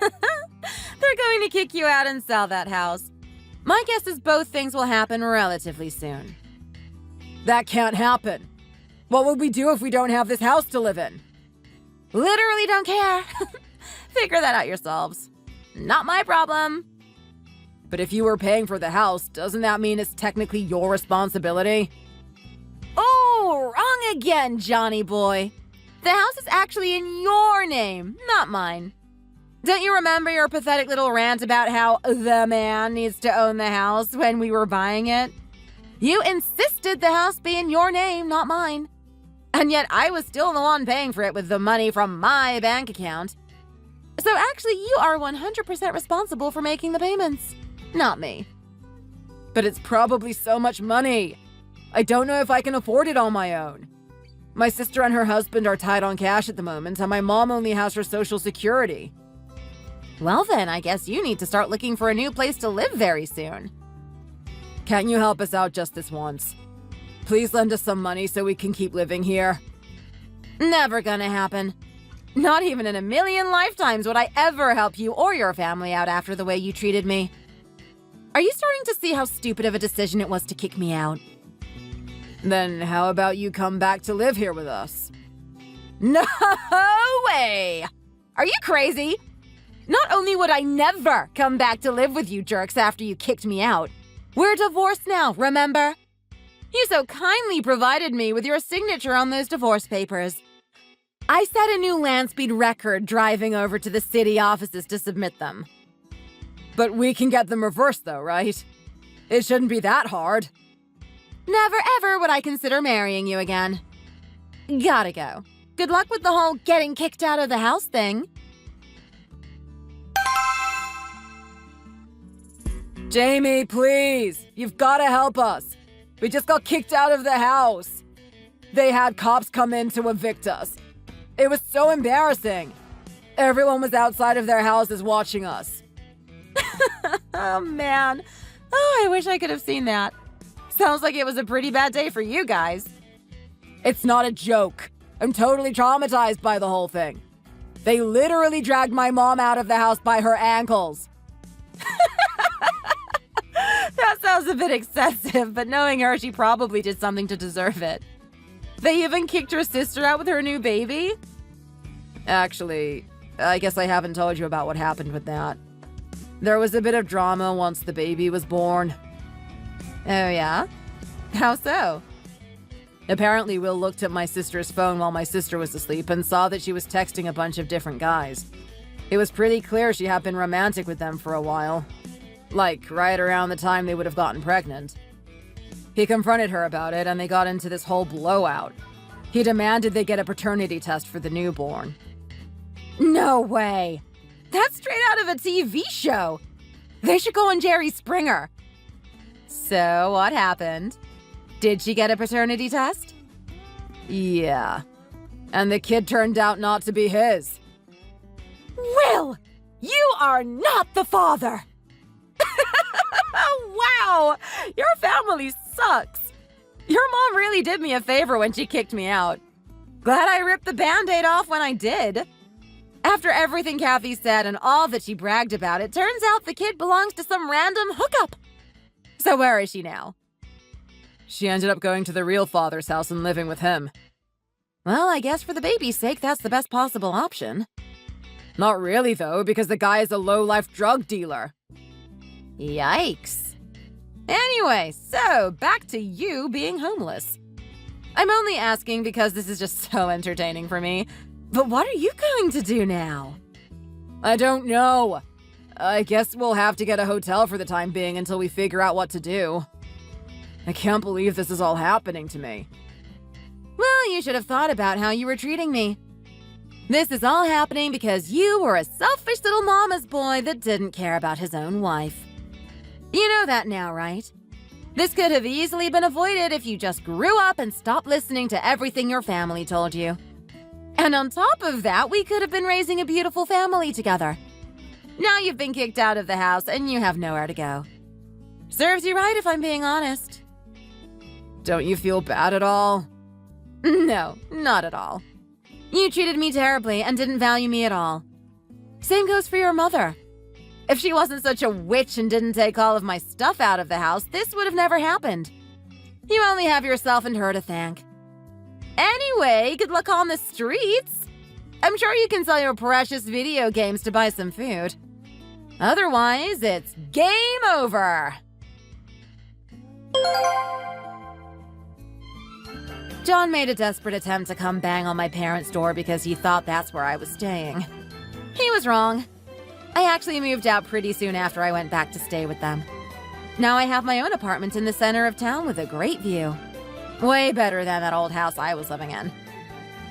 They're going to kick you out and sell that house. My guess is both things will happen relatively soon. That can't happen. What would we do if we don't have this house to live in? Literally don't care. Figure that out yourselves. Not my problem. But if you were paying for the house, doesn't that mean it's technically your responsibility? Oh, wrong again, Johnny boy. The house is actually in your name, not mine. Don't you remember your pathetic little rant about how the man needs to own the house when we were buying it? You insisted the house be in your name, not mine. And yet I was still the one paying for it with the money from my bank account. So actually, you are 100% responsible for making the payments, not me. But it's probably so much money. I don't know if I can afford it on my own. My sister and her husband are tight on cash at the moment, and my mom only has her Social Security. Well then, I guess you need to start looking for a new place to live very soon. Can't you help us out just this once? Please lend us some money so we can keep living here. Never gonna happen. Not even in a million lifetimes would I ever help you or your family out after the way you treated me. Are you starting to see how stupid of a decision it was to kick me out? Then how about you come back to live here with us? No way! Are you crazy? Not only would I never come back to live with you jerks after you kicked me out, we're divorced now, remember? You so kindly provided me with your signature on those divorce papers. I set a new land speed record driving over to the city offices to submit them. But we can get them reversed though, right? It shouldn't be that hard. Never ever would I consider marrying you again. Gotta go. Good luck with the whole getting kicked out of the house thing. Jamie, please. You've gotta help us. We just got kicked out of the house. They had cops come in to evict us. It was so embarrassing. Everyone was outside of their houses watching us. Oh, man. Oh, I wish I could have seen that. Sounds like it was a pretty bad day for you guys. It's not a joke. I'm totally traumatized by the whole thing. They literally dragged my mom out of the house by her ankles. That sounds a bit excessive, but knowing her, she probably did something to deserve it. They even kicked her sister out with her new baby? Actually, I guess I haven't told you about what happened with that. There was a bit of drama once the baby was born. Oh yeah? How so? Apparently, Will looked at my sister's phone while my sister was asleep and saw that she was texting a bunch of different guys. It was pretty clear she had been romantic with them for a while. Like, right around the time they would have gotten pregnant. He confronted her about it, and they got into this whole blowout. He demanded they get a paternity test for the newborn. No way! That's straight out of a TV show! They should go on Jerry Springer. So, what happened? Did she get a paternity test? Yeah. And the kid turned out not to be his. Will! You are not the father! Wow! Your family sucks! Your mom really did me a favor when she kicked me out. Glad I ripped the Band-Aid off when I did. After everything Kathy said and all that she bragged about, it turns out the kid belongs to some random hookup. So where is she now? She ended up going to the real father's house and living with him. Well, I guess for the baby's sake, that's the best possible option. Not really, though, because the guy is a low-life drug dealer. Yikes. Anyway, so back to you being homeless. I'm only asking because this is just so entertaining for me. But what are you going to do now? I don't know. I guess we'll have to get a hotel for the time being until we figure out what to do. I can't believe this is all happening to me. Well, you should have thought about how you were treating me. This is all happening because you were a selfish little mama's boy that didn't care about his own wife. You know that now, right? This could have easily been avoided if you just grew up and stopped listening to everything your family told you. And on top of that, we could have been raising a beautiful family together. Now you've been kicked out of the house and you have nowhere to go. Serves you right if I'm being honest. Don't you feel bad at all? No, not at all. You treated me terribly and didn't value me at all. Same goes for your mother. If she wasn't such a witch and didn't take all of my stuff out of the house, this would have never happened. You only have yourself and her to thank. Anyway, good luck on the streets. I'm sure you can sell your precious video games to buy some food. Otherwise, it's game over. John made a desperate attempt to come bang on my parents' door because he thought that's where I was staying. He was wrong. I actually moved out pretty soon after I went back to stay with them. Now I have my own apartment in the center of town with a great view. Way better than that old house I was living in.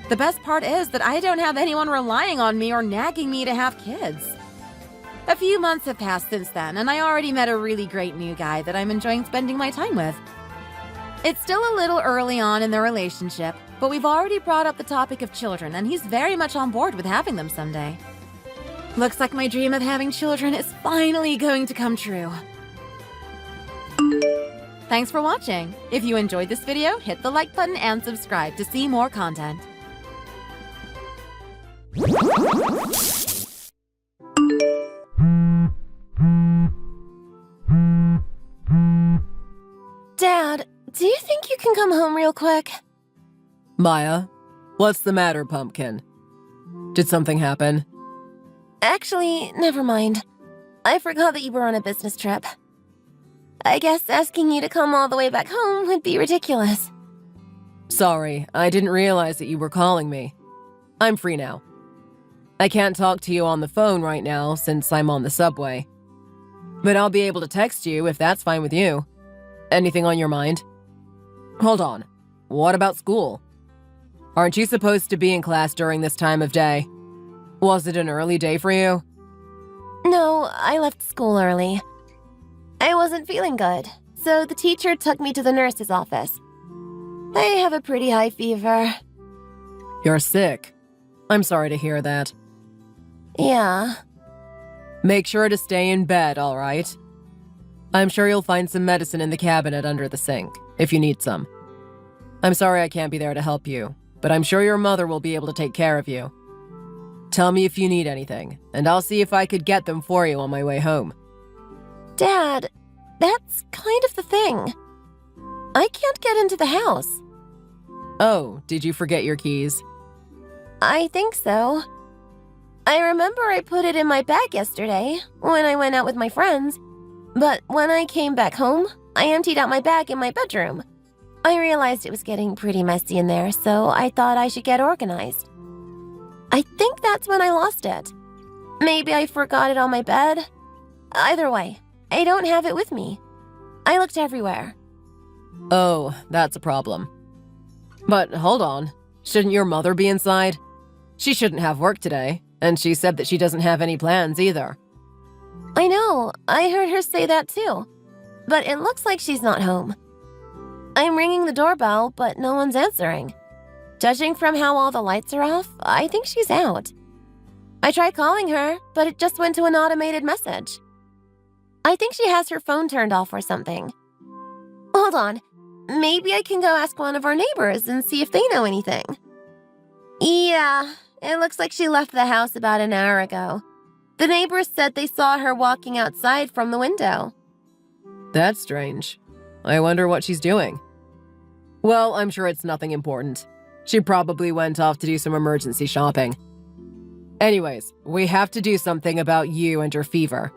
The best part is that I don't have anyone relying on me or nagging me to have kids. A few months have passed since then, and I already met a really great new guy that I'm enjoying spending my time with. It's still a little early on in the relationship, but we've already brought up the topic of children, and he's very much on board with having them someday. Looks like my dream of having children is finally going to come true. Thanks for watching. If you enjoyed this video, hit the like button and subscribe to see more content. Dad, do you think you can come home real quick? Maya, what's the matter, Pumpkin? Did something happen? Actually, never mind. I forgot that you were on a business trip. I guess asking you to come all the way back home would be ridiculous. Sorry, I didn't realize that you were calling me. I'm free now. I can't talk to you on the phone right now since I'm on the subway. But I'll be able to text you if that's fine with you. Anything on your mind? Hold on. What about school? Aren't you supposed to be in class during this time of day? Was it an early day for you? No, I left school early. I wasn't feeling good, so the teacher took me to the nurse's office. I have a pretty high fever. You're sick. I'm sorry to hear that. Yeah. Make sure to stay in bed, all right? I'm sure you'll find some medicine in the cabinet under the sink, if you need some. I'm sorry I can't be there to help you, but I'm sure your mother will be able to take care of you. Tell me if you need anything, and I'll see if I could get them for you on my way home. Dad, that's kind of the thing. I can't get into the house. Oh, did you forget your keys? I think so. I remember I put it in my bag yesterday when I went out with my friends, but when I came back home, I emptied out my bag in my bedroom. I realized it was getting pretty messy in there, so I thought I should get organized. I think that's when I lost it. Maybe I forgot it on my bed. Either way, I don't have it with me. I looked everywhere. Oh, that's a problem. But hold on, shouldn't your mother be inside? She shouldn't have work today, and she said that she doesn't have any plans either. I know, I heard her say that too. But it looks like she's not home. I'm ringing the doorbell, but no one's answering. Judging from how all the lights are off, I think she's out. I tried calling her, but it just went to an automated message. I think she has her phone turned off or something. Hold on, maybe I can go ask one of our neighbors and see if they know anything. Yeah, it looks like she left the house about an hour ago. The neighbors said they saw her walking outside from the window. That's strange. I wonder what she's doing. Well, I'm sure it's nothing important. She probably went off to do some emergency shopping. Anyways, we have to do something about you and your fever.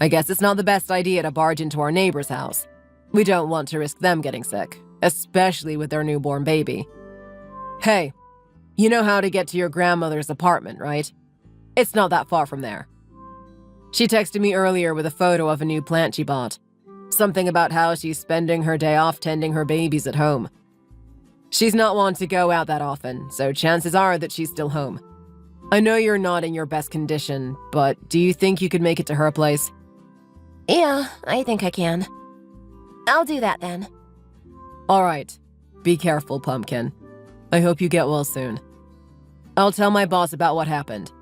I guess it's not the best idea to barge into our neighbor's house. We don't want to risk them getting sick, especially with their newborn baby. Hey, you know how to get to your grandmother's apartment, right? It's not that far from there. She texted me earlier with a photo of a new plant she bought. Something about how she's spending her day off tending her babies at home. She's not one to go out that often, so chances are that she's still home. I know you're not in your best condition, but do you think you could make it to her place? Yeah, I think I can. I'll do that then. All right. Be careful, Pumpkin. I hope you get well soon. I'll tell my boss about what happened.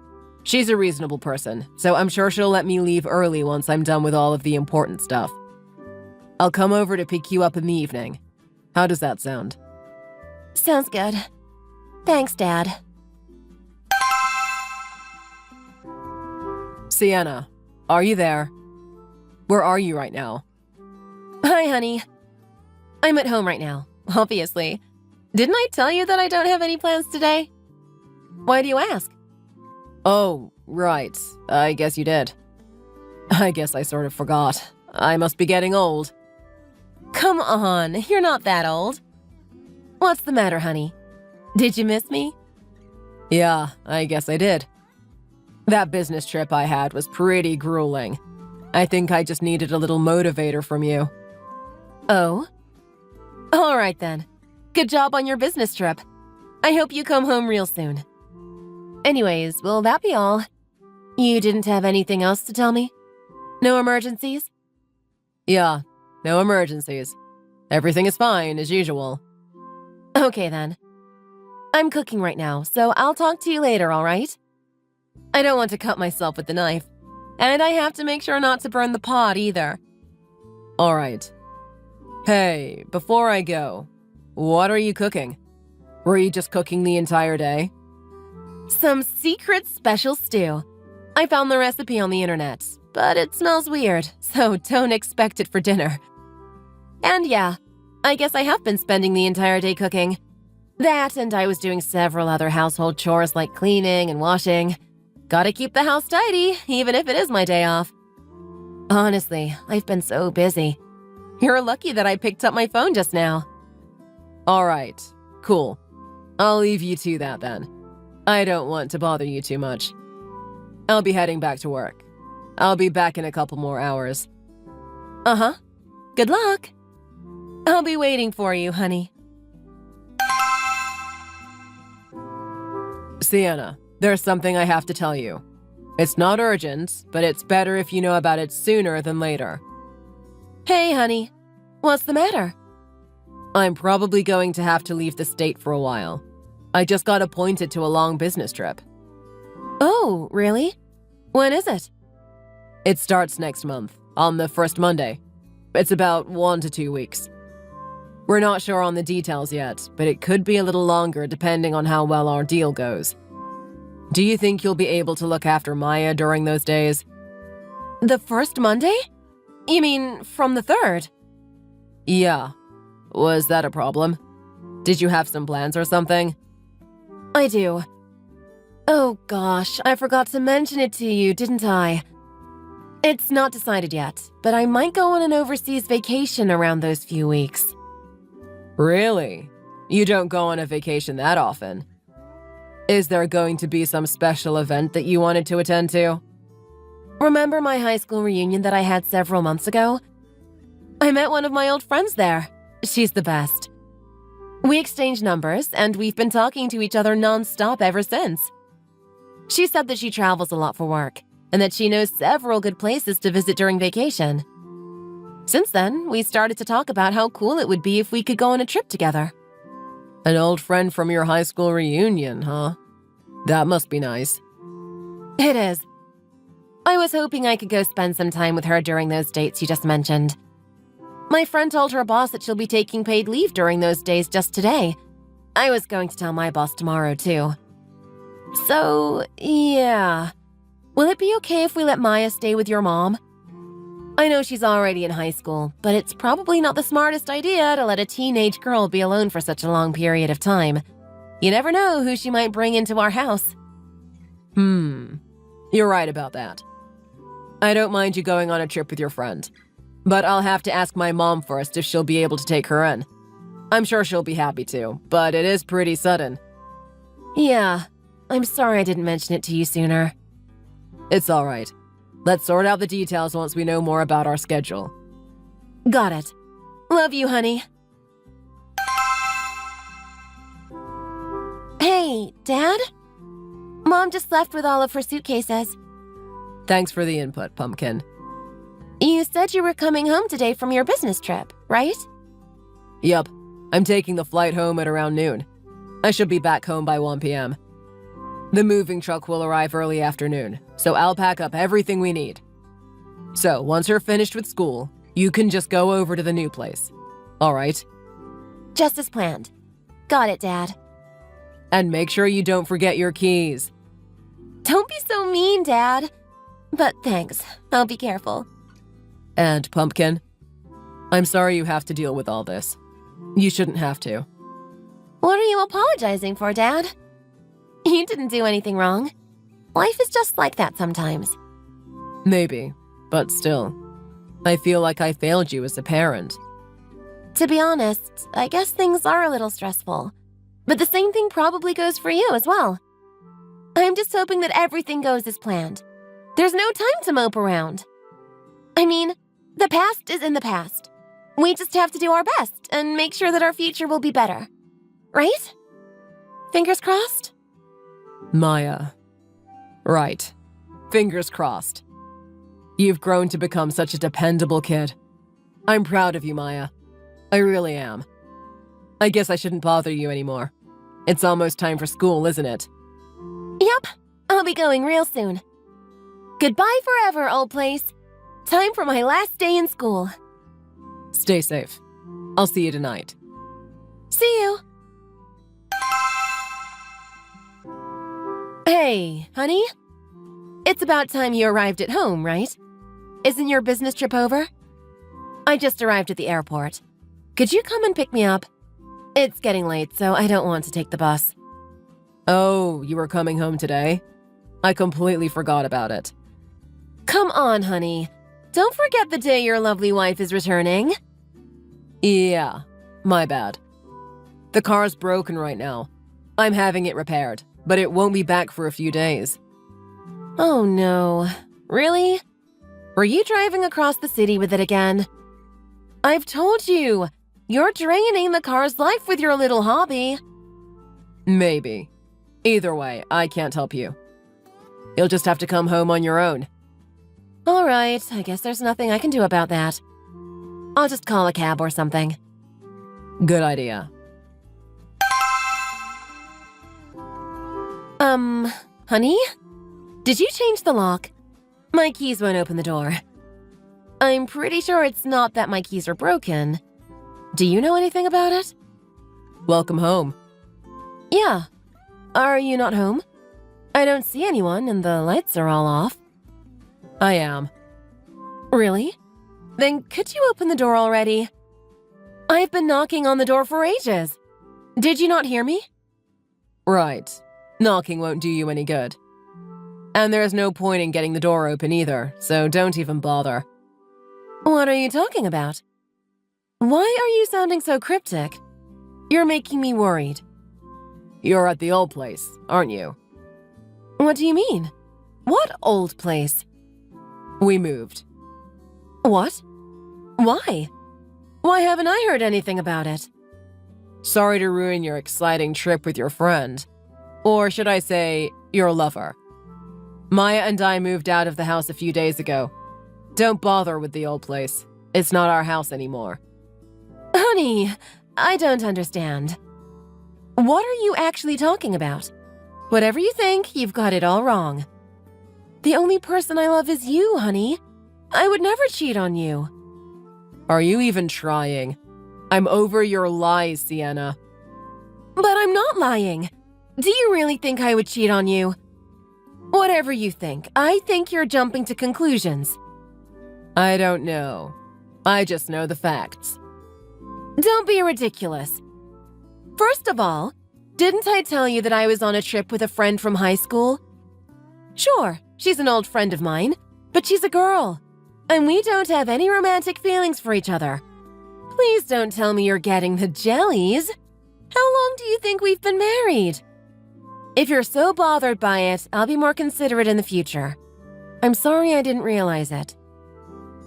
She's a reasonable person, so I'm sure she'll let me leave early once I'm done with all of the important stuff. I'll come over to pick you up in the evening. How does that sound? Sounds good. Thanks, Dad. Sienna, are you there? Where are you right now? Hi, honey. I'm at home right now, obviously. Didn't I tell you that I don't have any plans today? Why do you ask? Oh, right. I guess you did. I guess I sort of forgot. I must be getting old. Come on, you're not that old. What's the matter, honey? Did you miss me? Yeah, I guess I did. That business trip I had was pretty grueling. I think I just needed a little motivator from you. Oh? All right then. Good job on your business trip. I hope you come home real soon. Anyways, will that be all? You didn't have anything else to tell me? No emergencies? Yeah, no emergencies. Everything is fine, as usual. Okay then. I'm cooking right now, so I'll talk to you later, all right? I don't want to cut myself with the knife. And I have to make sure not to burn the pot either. All right. Hey, before I go, what are you cooking? Were you just cooking the entire day? Some secret special stew. I found the recipe on the internet, but it smells weird, so don't expect it for dinner. And yeah, I guess I have been spending the entire day cooking. That and I was doing several other household chores like cleaning and washing. Gotta keep the house tidy, even if it is my day off. Honestly, I've been so busy. You're lucky that I picked up my phone just now. All right, cool. I'll leave you to that then. I don't want to bother you too much. I'll be heading back to work. I'll be back in a couple more hours. Uh-huh. Good luck. I'll be waiting for you, honey. Sienna, there's something I have to tell you. It's not urgent, but it's better if you know about it sooner than later. Hey, honey. What's the matter? I'm probably going to have to leave the state for a while. I just got appointed to a long business trip. Oh, really? When is it? It starts next month, on the first Monday. It's about 1 to 2 weeks. We're not sure on the details yet, but it could be a little longer depending on how well our deal goes. Do you think you'll be able to look after Maya during those days? The first Monday? You mean from the 3rd? Yeah. Was that a problem? Did you have some plans or something? I do. Oh gosh, I forgot to mention it to you, didn't I? It's not decided yet, but I might go on an overseas vacation around those few weeks. Really? You don't go on a vacation that often. Is there going to be some special event that you wanted to attend to? Remember my high school reunion that I had several months ago? I met one of my old friends there. She's the best. We exchanged numbers, and we've been talking to each other nonstop ever since. She said that she travels a lot for work, and that she knows several good places to visit during vacation. Since then, we started to talk about how cool it would be if we could go on a trip together. An old friend from your high school reunion, huh? That must be nice. It is. I was hoping I could go spend some time with her during those dates you just mentioned. My friend told her boss that she'll be taking paid leave during those days just today. I was going to tell my boss tomorrow, too. So, yeah. Will it be okay if we let Maya stay with your mom? I know she's already in high school, but it's probably not the smartest idea to let a teenage girl be alone for such a long period of time. You never know who she might bring into our house. You're right about that. I don't mind you going on a trip with your friend, but I'll have to ask my mom first if she'll be able to take her in. I'm sure she'll be happy to, but it is pretty sudden. Yeah, I'm sorry I didn't mention it to you sooner. It's all right. Let's sort out the details once we know more about our schedule. Got it. Love you, honey. Hey, Dad? Mom just left with all of her suitcases. Thanks for the input, Pumpkin. You said you were coming home today from your business trip, right? Yup. I'm taking the flight home at around noon. I should be back home by 1 p.m. The moving truck will arrive early afternoon, so I'll pack up everything we need. So, once you're finished with school, you can just go over to the new place. All right? Just as planned. Got it, Dad. And make sure you don't forget your keys. Don't be so mean, Dad. But thanks. I'll be careful. And Pumpkin, I'm sorry you have to deal with all this. You shouldn't have to. What are you apologizing for, Dad? You didn't do anything wrong. Life is just like that sometimes. Maybe, but still, I feel like I failed you as a parent. To be honest, I guess things are a little stressful. But the same thing probably goes for you as well. I'm just hoping that everything goes as planned. There's no time to mope around. I mean, the past is in the past. We just have to do our best and make sure that our future will be better. Right? Fingers crossed? Maya. Right. Fingers crossed. You've grown to become such a dependable kid. I'm proud of you, Maya. I really am. I guess I shouldn't bother you anymore. It's almost time for school, isn't it? Yep, I'll be going real soon. Goodbye forever, old place. Time for my last day in school. Stay safe. I'll see you tonight. See you. Hey, honey? It's about time you arrived at home, right? Isn't your business trip over? I just arrived at the airport. Could you come and pick me up? It's getting late, so I don't want to take the bus. Oh, you were coming home today? I completely forgot about it. Come on, honey. Don't forget the day your lovely wife is returning. Yeah, my bad. The car's broken right now. I'm having it repaired, but it won't be back for a few days. Oh no. Really? Were you driving across the city with it again? I've told you, you're draining the car's life with your little hobby. Maybe. Either way, I can't help you. You'll just have to come home on your own. All right, I guess there's nothing I can do about that. I'll just call a cab or something. Good idea. Honey? Did you change the lock? My keys won't open the door. I'm pretty sure it's not that my keys are broken. Do you know anything about it? Welcome home. Yeah. Are you not home? I don't see anyone and the lights are all off. I am. Really? Then could you open the door already? I've been knocking on the door for ages. Did you not hear me? Right. Knocking won't do you any good. And there's no point in getting the door open either, so don't even bother. What are you talking about? Why are you sounding so cryptic? You're making me worried. You're at the old place, aren't you? What do you mean? What old place? We moved. What? Why? Why haven't I heard anything about it? Sorry to ruin your exciting trip with your friend. Or should I say, your lover. Maya and I moved out of the house a few days ago. Don't bother with the old place. It's not our house anymore. Honey, I don't understand. What are you actually talking about? Whatever you think, you've got it all wrong. The only person I love is you, honey. I would never cheat on you. Are you even trying? I'm over your lies, Sienna. But I'm not lying. Do you really think I would cheat on you? Whatever you think, I think you're jumping to conclusions. I don't know. I just know the facts. Don't be ridiculous. First of all, didn't I tell you that I was on a trip with a friend from high school? Sure, she's an old friend of mine, but she's a girl, and we don't have any romantic feelings for each other. Please don't tell me you're getting the jellies. How long do you think we've been married? If you're so bothered by it, I'll be more considerate in the future. I'm sorry I didn't realize it.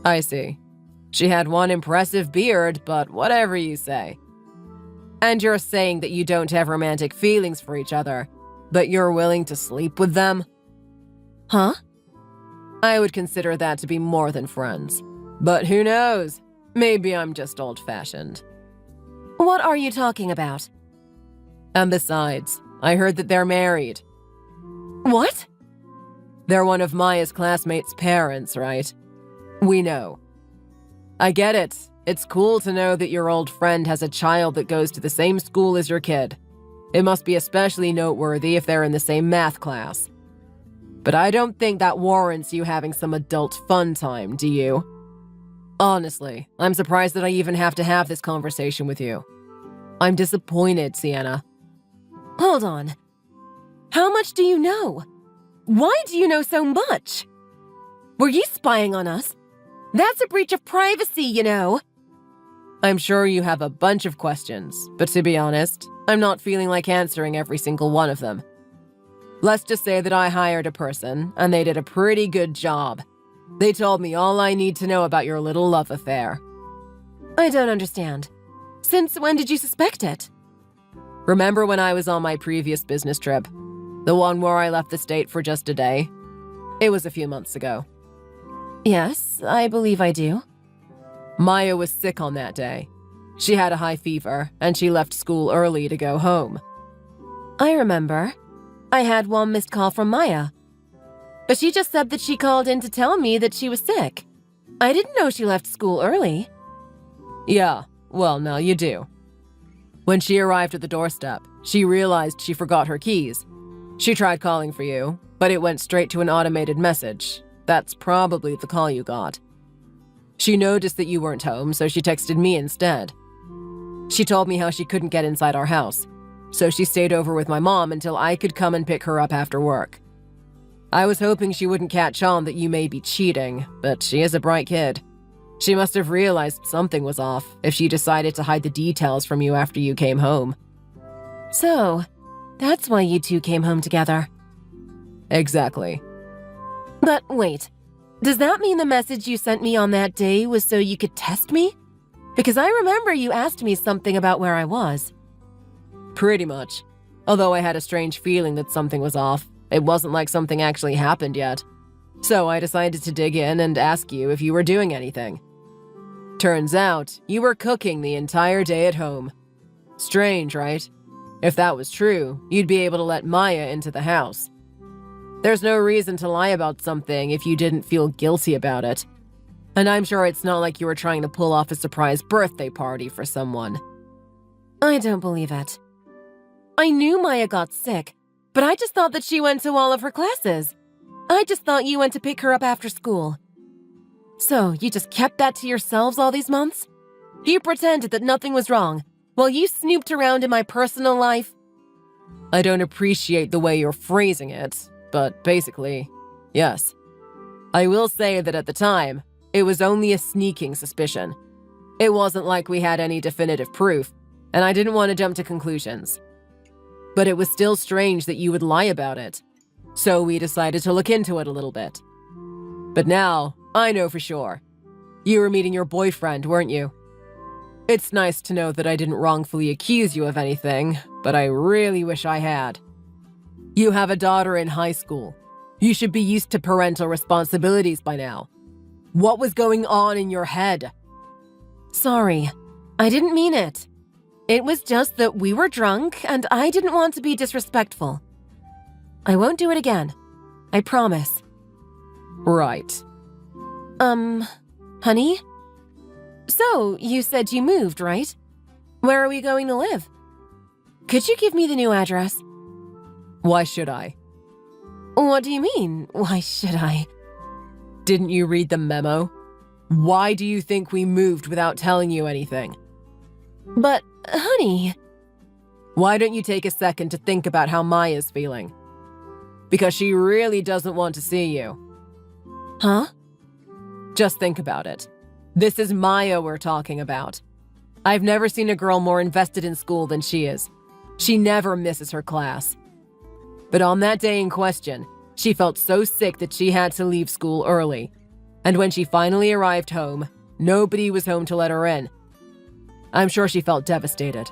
I see. She had one impressive beard, but whatever you say. And you're saying that you don't have romantic feelings for each other, but you're willing to sleep with them? Huh? I would consider that to be more than friends. But who knows? Maybe I'm just old-fashioned. What are you talking about? And besides, I heard that they're married. What? They're one of Maya's classmates' parents, right? We know. I get it. It's cool to know that your old friend has a child that goes to the same school as your kid. It must be especially noteworthy if they're in the same math class. But I don't think that warrants you having some adult fun time, do you? Honestly, I'm surprised that I even have to have this conversation with you. I'm disappointed, Sienna. Hold on. How much do you know? Why do you know so much? Were you spying on us? That's a breach of privacy, you know. I'm sure you have a bunch of questions, but to be honest, I'm not feeling like answering every single one of them. Let's just say that I hired a person, and they did a pretty good job. They told me all I need to know about your little love affair. I don't understand. Since when did you suspect it? Remember when I was on my previous business trip? The one where I left the state for just a day? It was a few months ago. Yes, I believe I do. Maya was sick on that day. She had a high fever, and she left school early to go home. I remember. I had one missed call from Maya. But she just said that she called in to tell me that she was sick. I didn't know she left school early. Yeah, well, now you do. When she arrived at the doorstep, she realized she forgot her keys. She tried calling for you, but it went straight to an automated message. That's probably the call you got. She noticed that you weren't home, so she texted me instead. She told me how she couldn't get inside our house, so she stayed over with my mom until I could come and pick her up after work. I was hoping she wouldn't catch on that you may be cheating, but she is a bright kid. She must have realized something was off if she decided to hide the details from you after you came home. So, that's why you two came home together. Exactly. But wait, does that mean the message you sent me on that day was so you could test me? Because I remember you asked me something about where I was. Pretty much. Although I had a strange feeling that something was off. It wasn't like something actually happened yet. So I decided to dig in and ask you if you were doing anything. Turns out, you were cooking the entire day at home. Strange, right? If that was true, you'd be able to let Maya into the house. There's no reason to lie about something if you didn't feel guilty about it. And I'm sure it's not like you were trying to pull off a surprise birthday party for someone. I don't believe it. I knew Maya got sick, but I just thought that she went to all of her classes. I just thought you went to pick her up after school. So, you just kept that to yourselves all these months? You pretended that nothing was wrong, while you snooped around in my personal life? I don't appreciate the way you're phrasing it, but basically, yes. I will say that at the time, it was only a sneaking suspicion. It wasn't like we had any definitive proof, and I didn't want to jump to conclusions. But it was still strange that you would lie about it. So we decided to look into it a little bit. But now, I know for sure. You were meeting your boyfriend, weren't you? It's nice to know that I didn't wrongfully accuse you of anything, but I really wish I had. You have a daughter in high school. You should be used to parental responsibilities by now. What was going on in your head? Sorry, I didn't mean it. It was just that we were drunk and I didn't want to be disrespectful. I won't do it again. I promise. Right. Honey? So, you said you moved, right? Where are we going to live? Could you give me the new address? Why should I? What do you mean, why should I? Didn't you read the memo? Why do you think we moved without telling you anything? But, honey... Why don't you take a second to think about how Maya's feeling? Because she really doesn't want to see you. Huh? Just think about it. This is Maya we're talking about. I've never seen a girl more invested in school than she is. She never misses her class. But on that day in question, she felt so sick that she had to leave school early. And when she finally arrived home, nobody was home to let her in. I'm sure she felt devastated.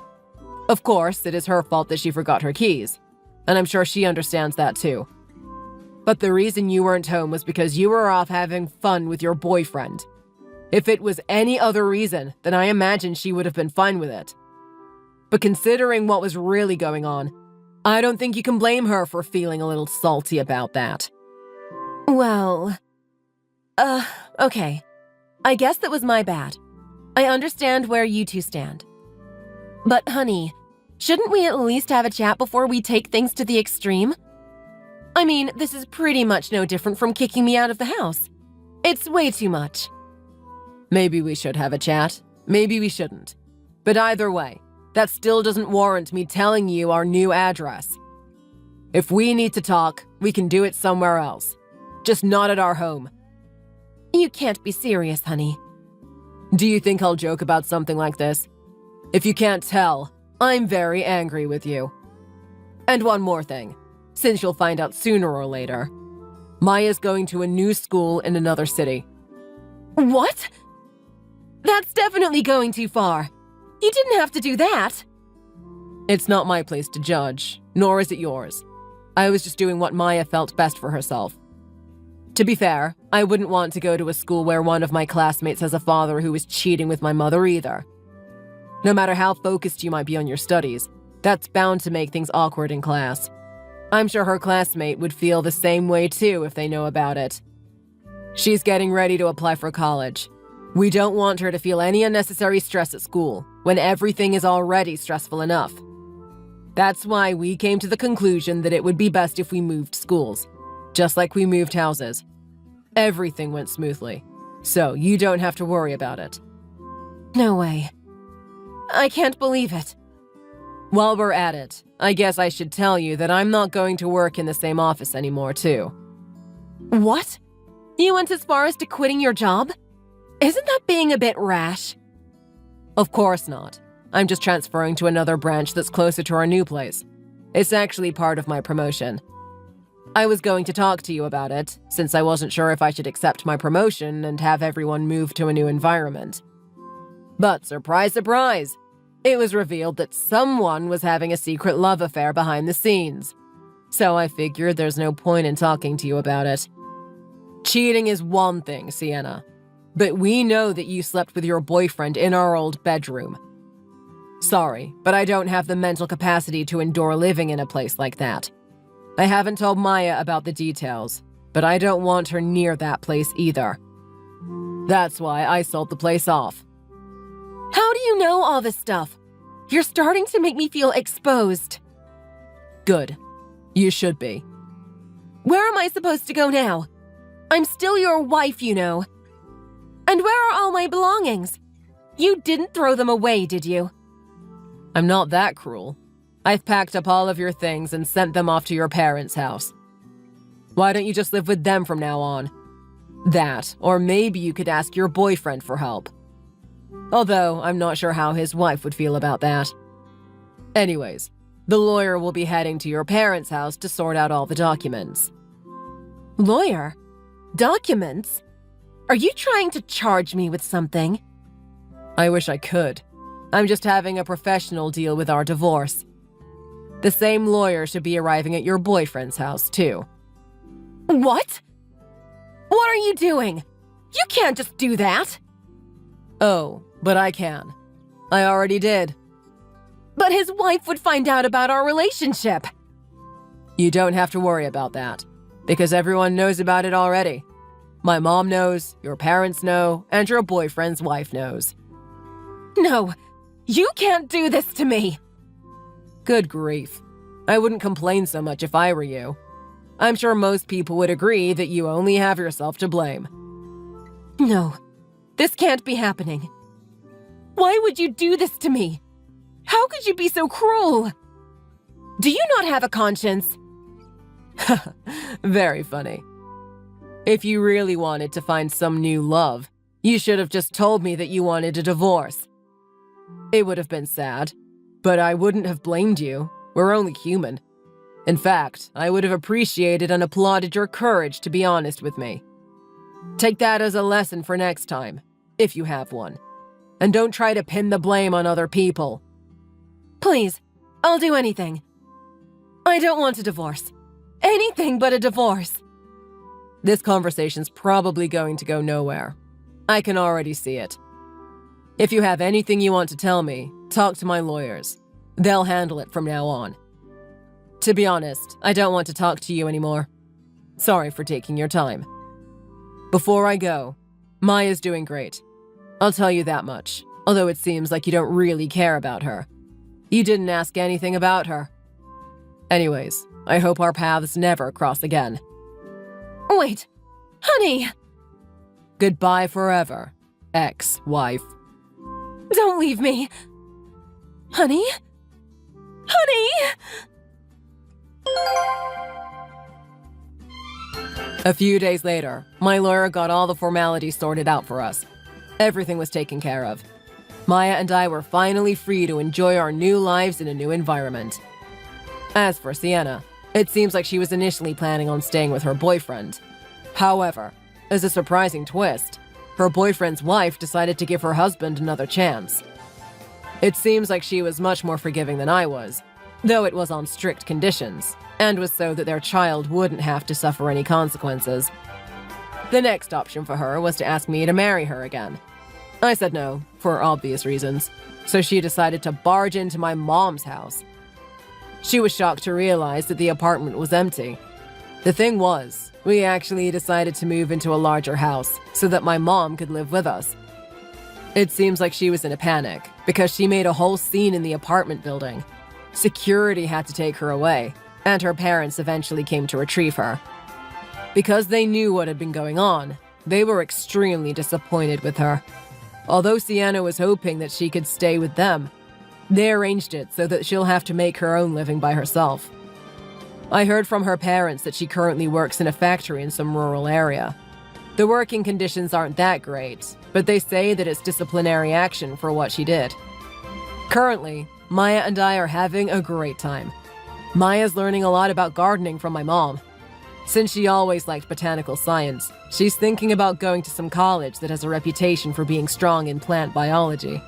Of course, it is her fault that she forgot her keys. And I'm sure she understands that too. But the reason you weren't home was because you were off having fun with your boyfriend. If it was any other reason, then I imagine she would have been fine with it. But considering what was really going on, I don't think you can blame her for feeling a little salty about that. Well... okay. I guess that was my bad. I understand where you two stand. But honey, shouldn't we at least have a chat before we take things to the extreme? I mean, this is pretty much no different from kicking me out of the house. It's way too much. Maybe we should have a chat. Maybe we shouldn't. But either way, that still doesn't warrant me telling you our new address. If we need to talk, we can do it somewhere else. Just not at our home. You can't be serious, honey. Do you think I'll joke about something like this? If you can't tell, I'm very angry with you. And one more thing, since you'll find out sooner or later. Maya's going to a new school in another city. What? That's definitely going too far. You didn't have to do that. It's not my place to judge, nor is it yours. I was just doing what Maya felt best for herself. To be fair, I wouldn't want to go to a school where one of my classmates has a father who is cheating with my mother either. No matter how focused you might be on your studies, that's bound to make things awkward in class. I'm sure her classmate would feel the same way too if they know about it. She's getting ready to apply for college. We don't want her to feel any unnecessary stress at school when everything is already stressful enough. That's why we came to the conclusion that it would be best if we moved schools, just like we moved houses. Everything went smoothly, so you don't have to worry about it. No way. I can't believe it. While we're at it, I guess I should tell you that I'm not going to work in the same office anymore, too. What? You went as far as to quitting your job? Isn't that being a bit rash? Of course not. I'm just transferring to another branch that's closer to our new place. It's actually part of my promotion. I was going to talk to you about it, since I wasn't sure if I should accept my promotion and have everyone move to a new environment. But surprise, surprise! It was revealed that someone was having a secret love affair behind the scenes. So I figured there's no point in talking to you about it. Cheating is one thing, Sienna. But we know that you slept with your boyfriend in our old bedroom. Sorry, but I don't have the mental capacity to endure living in a place like that. I haven't told Maya about the details, but I don't want her near that place either. That's why I sold the place off. How do you know all this stuff? You're starting to make me feel exposed. Good. You should be. Where am I supposed to go now? I'm still your wife, you know. And where are all my belongings? You didn't throw them away, did you? I'm not that cruel. I've packed up all of your things and sent them off to your parents' house. Why don't you just live with them from now on? That, or maybe you could ask your boyfriend for help. Although, I'm not sure how his wife would feel about that. Anyways, the lawyer will be heading to your parents' house to sort out all the documents. Lawyer? Documents? Are you trying to charge me with something? I wish I could. I'm just having a professional deal with our divorce. The same lawyer should be arriving at your boyfriend's house, too. What? What are you doing? You can't just do that. Oh, but I can. I already did. But his wife would find out about our relationship. You don't have to worry about that, because everyone knows about it already. My mom knows, your parents know, and your boyfriend's wife knows. No, you can't do this to me. Good grief. I wouldn't complain so much if I were you. I'm sure most people would agree that you only have yourself to blame. No, this can't be happening. Why would you do this to me? How could you be so cruel? Do you not have a conscience? Very funny. If you really wanted to find some new love, you should have just told me that you wanted a divorce. It would have been sad, but I wouldn't have blamed you. We're only human. In fact, I would have appreciated and applauded your courage to be honest with me. Take that as a lesson for next time, if you have one. And don't try to pin the blame on other people. Please, I'll do anything. I don't want a divorce. Anything but a divorce. This conversation's probably going to go nowhere. I can already see it. If you have anything you want to tell me, talk to my lawyers. They'll handle it from now on. To be honest, I don't want to talk to you anymore. Sorry for taking your time. Before I go, Maya's doing great. I'll tell you that much, although it seems like you don't really care about her. You didn't ask anything about her. Anyways, I hope our paths never cross again. Wait, honey! Goodbye forever, ex-wife. Don't leave me! Honey? Honey! A few days later, my lawyer got all the formalities sorted out for us. Everything was taken care of. Maya and I were finally free to enjoy our new lives in a new environment. As for Sienna, it seems like she was initially planning on staying with her boyfriend. However, as a surprising twist, her boyfriend's wife decided to give her husband another chance. It seems like she was much more forgiving than I was, though it was on strict conditions, and was so that their child wouldn't have to suffer any consequences. The next option for her was to ask me to marry her again. I said no, for obvious reasons, so she decided to barge into my mom's house. She was shocked to realize that the apartment was empty. The thing was, we actually decided to move into a larger house so that my mom could live with us. It seems like she was in a panic because she made a whole scene in the apartment building. Security had to take her away, and her parents eventually came to retrieve her. Because they knew what had been going on, they were extremely disappointed with her. Although Sienna was hoping that she could stay with them, they arranged it so that she'll have to make her own living by herself. I heard from her parents that she currently works in a factory in some rural area. The working conditions aren't that great, but they say that it's disciplinary action for what she did. Currently, Maya and I are having a great time. Maya's learning a lot about gardening from my mom. Since she always liked botanical science, she's thinking about going to some college that has a reputation for being strong in plant biology.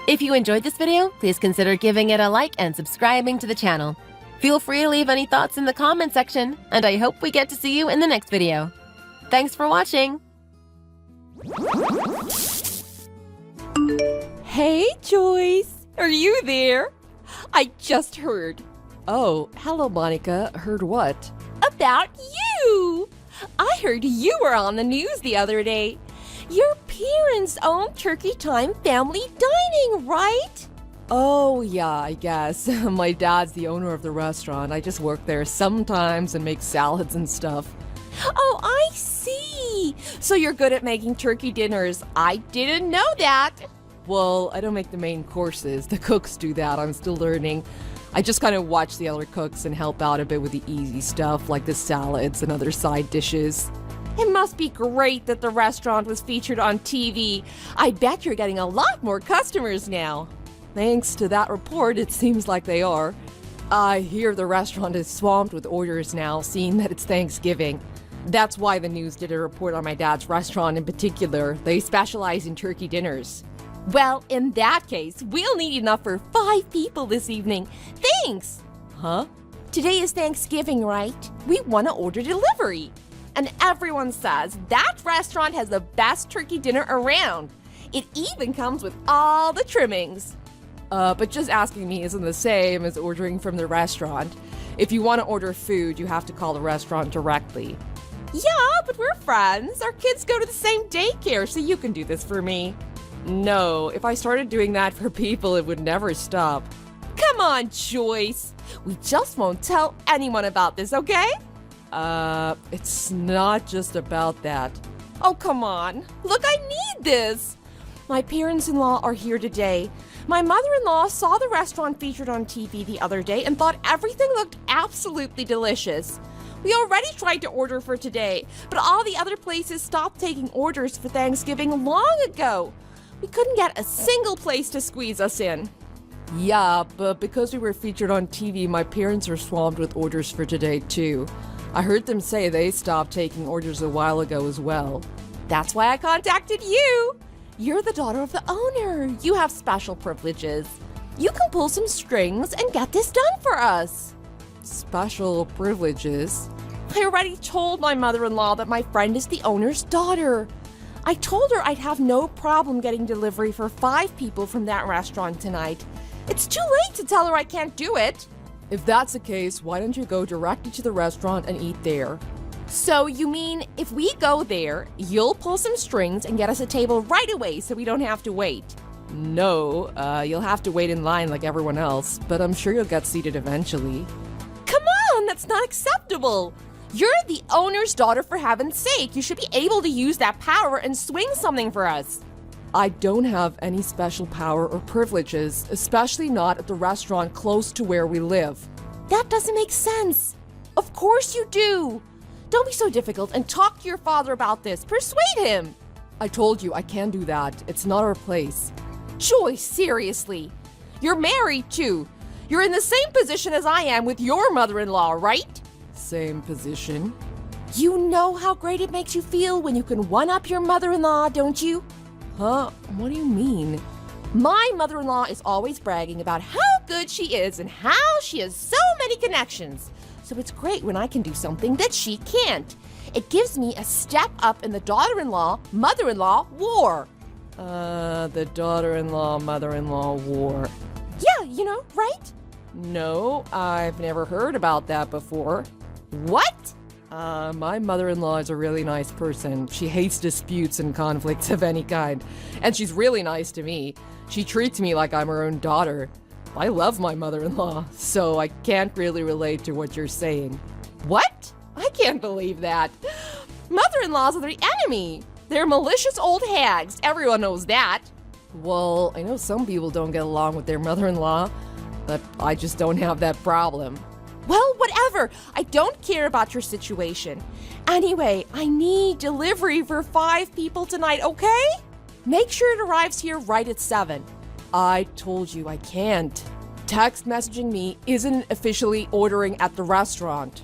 If you enjoyed this video, please consider giving it a like and subscribing to the channel. Feel free to leave any thoughts in the comment section, and I hope we get to see you in the next video. Thanks for watching! Hey, Joyce! Are you there? I just heard. Oh, hello, Monica. Heard what? About you! I heard you were on the news the other day. Your parents own Turkey Time Family Dining, right? Oh, yeah, I guess. My dad's the owner of the restaurant. I just work there sometimes and make salads and stuff. Oh, I see. So you're good at making turkey dinners. I didn't know that. Well, I don't make the main courses. The cooks do that. I'm still learning. I just kind of watch the other cooks and help out a bit with the easy stuff like the salads and other side dishes. It must be great that the restaurant was featured on TV. I bet you're getting a lot more customers now. Thanks to that report, it seems like they are. I hear the restaurant is swamped with orders now, seeing that it's Thanksgiving. That's why the news did a report on my dad's restaurant in particular. They specialize in turkey dinners. Well, in that case, we'll need enough for 5 people this evening. Thanks! Huh? Today is Thanksgiving, right? We want to order delivery. And everyone says that restaurant has the best turkey dinner around. It even comes with all the trimmings. But just asking me isn't the same as ordering from the restaurant. If you want to order food, you have to call the restaurant directly. Yeah, but we're friends. Our kids go to the same daycare, so you can do this for me. No, if I started doing that for people, it would never stop. Come on, Joyce. We just won't tell anyone about this, okay? It's not just about that. Oh, come on. Look, I need this. My parents-in-law are here today. My mother-in-law saw the restaurant featured on TV the other day and thought everything looked absolutely delicious. We already tried to order for today, but all the other places stopped taking orders for Thanksgiving long ago. We couldn't get a single place to squeeze us in. Yeah, but because we were featured on TV, my parents are swamped with orders for today, too. I heard them say they stopped taking orders a while ago as well. That's why I contacted you. You're the daughter of the owner. You have special privileges. You can pull some strings and get this done for us. Special privileges? I already told my mother-in-law that my friend is the owner's daughter. I told her I'd have no problem getting delivery for 5 people from that restaurant tonight. It's too late to tell her I can't do it. If that's the case, why don't you go directly to the restaurant and eat there? So you mean if we go there, you'll pull some strings and get us a table right away so we don't have to wait? No, you'll have to wait in line like everyone else, but I'm sure you'll get seated eventually. Come on, that's not acceptable. You're the owner's daughter, for heaven's sake. You should be able to use that power and swing something for us. I don't have any special power or privileges, especially not at the restaurant close to where we live. That doesn't make sense. Of course you do. Don't be so difficult and talk to your father about this. Persuade him. I told you I can't do that. It's not our place. Joyce, seriously. You're married too. You're in the same position as I am with your mother-in-law, right? Same position. You know how great it makes you feel when you can one-up your mother-in-law, don't you? Huh? What do you mean? My mother-in-law is always bragging about how good she is and how she has so many connections. So it's great when I can do something that she can't. It gives me a step up in the daughter-in-law, mother-in-law war. The daughter-in-law, mother-in-law war. Yeah, you know, right? No, I've never heard about that before. What? My mother-in-law is a really nice person. She hates disputes and conflicts of any kind. And she's really nice to me. She treats me like I'm her own daughter. I love my mother-in-law, so I can't really relate to what you're saying. What? I can't believe that. Mother-in-laws are the enemy. They're malicious old hags. Everyone knows that. Well, I know some people don't get along with their mother-in-law, but I just don't have that problem. Well, whatever. I don't care about your situation. Anyway, I need delivery for 5 people tonight, okay? Make sure it arrives here right at 7. I told you I can't. Text messaging me isn't officially ordering at the restaurant.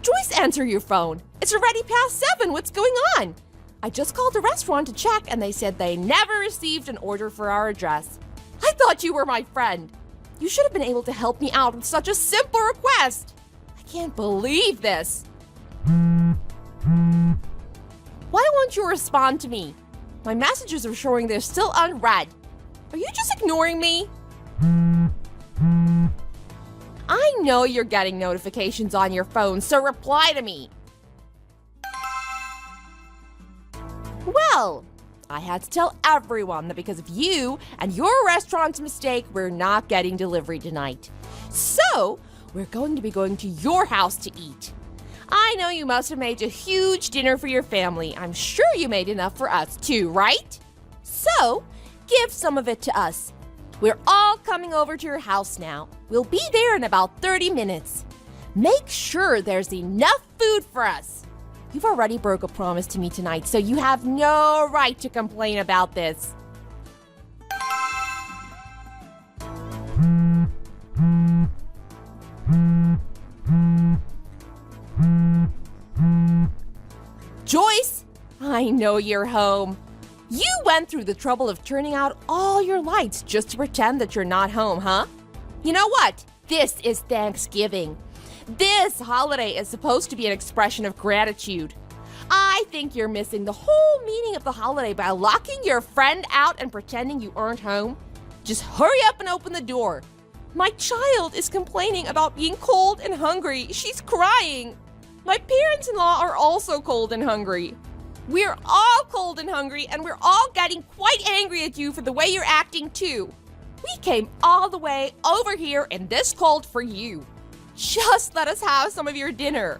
Joyce, answer your phone. It's already past 7. What's going on? I just called the restaurant to check, and they said they never received an order for our address. I thought you were my friend. You should have been able to help me out with such a simple request. I can't believe this. Why won't you respond to me? My messages are showing they're still unread. Are you just ignoring me? I know you're getting notifications on your phone, so reply to me. Well, I had to tell everyone that because of you and your restaurant's mistake, we're not getting delivery tonight. So, we're going to be going to your house to eat. I know you must have made a huge dinner for your family. I'm sure you made enough for us too, right? So, give some of it to us. We're all coming over to your house now. We'll be there in about 30 minutes. Make sure there's enough food for us. You've already broke a promise to me tonight, so you have no right to complain about this. Joyce, I know you're home. You went through the trouble of turning out all your lights just to pretend that you're not home, huh? You know what? This is Thanksgiving. This holiday is supposed to be an expression of gratitude. I think you're missing the whole meaning of the holiday by locking your friend out and pretending you aren't home. Just hurry up and open the door. My child is complaining about being cold and hungry. She's crying. My parents-in-law are also cold and hungry. We're all cold and hungry, and we're all getting quite angry at you for the way you're acting too. We came all the way over here in this cold for you. Just let us have some of your dinner.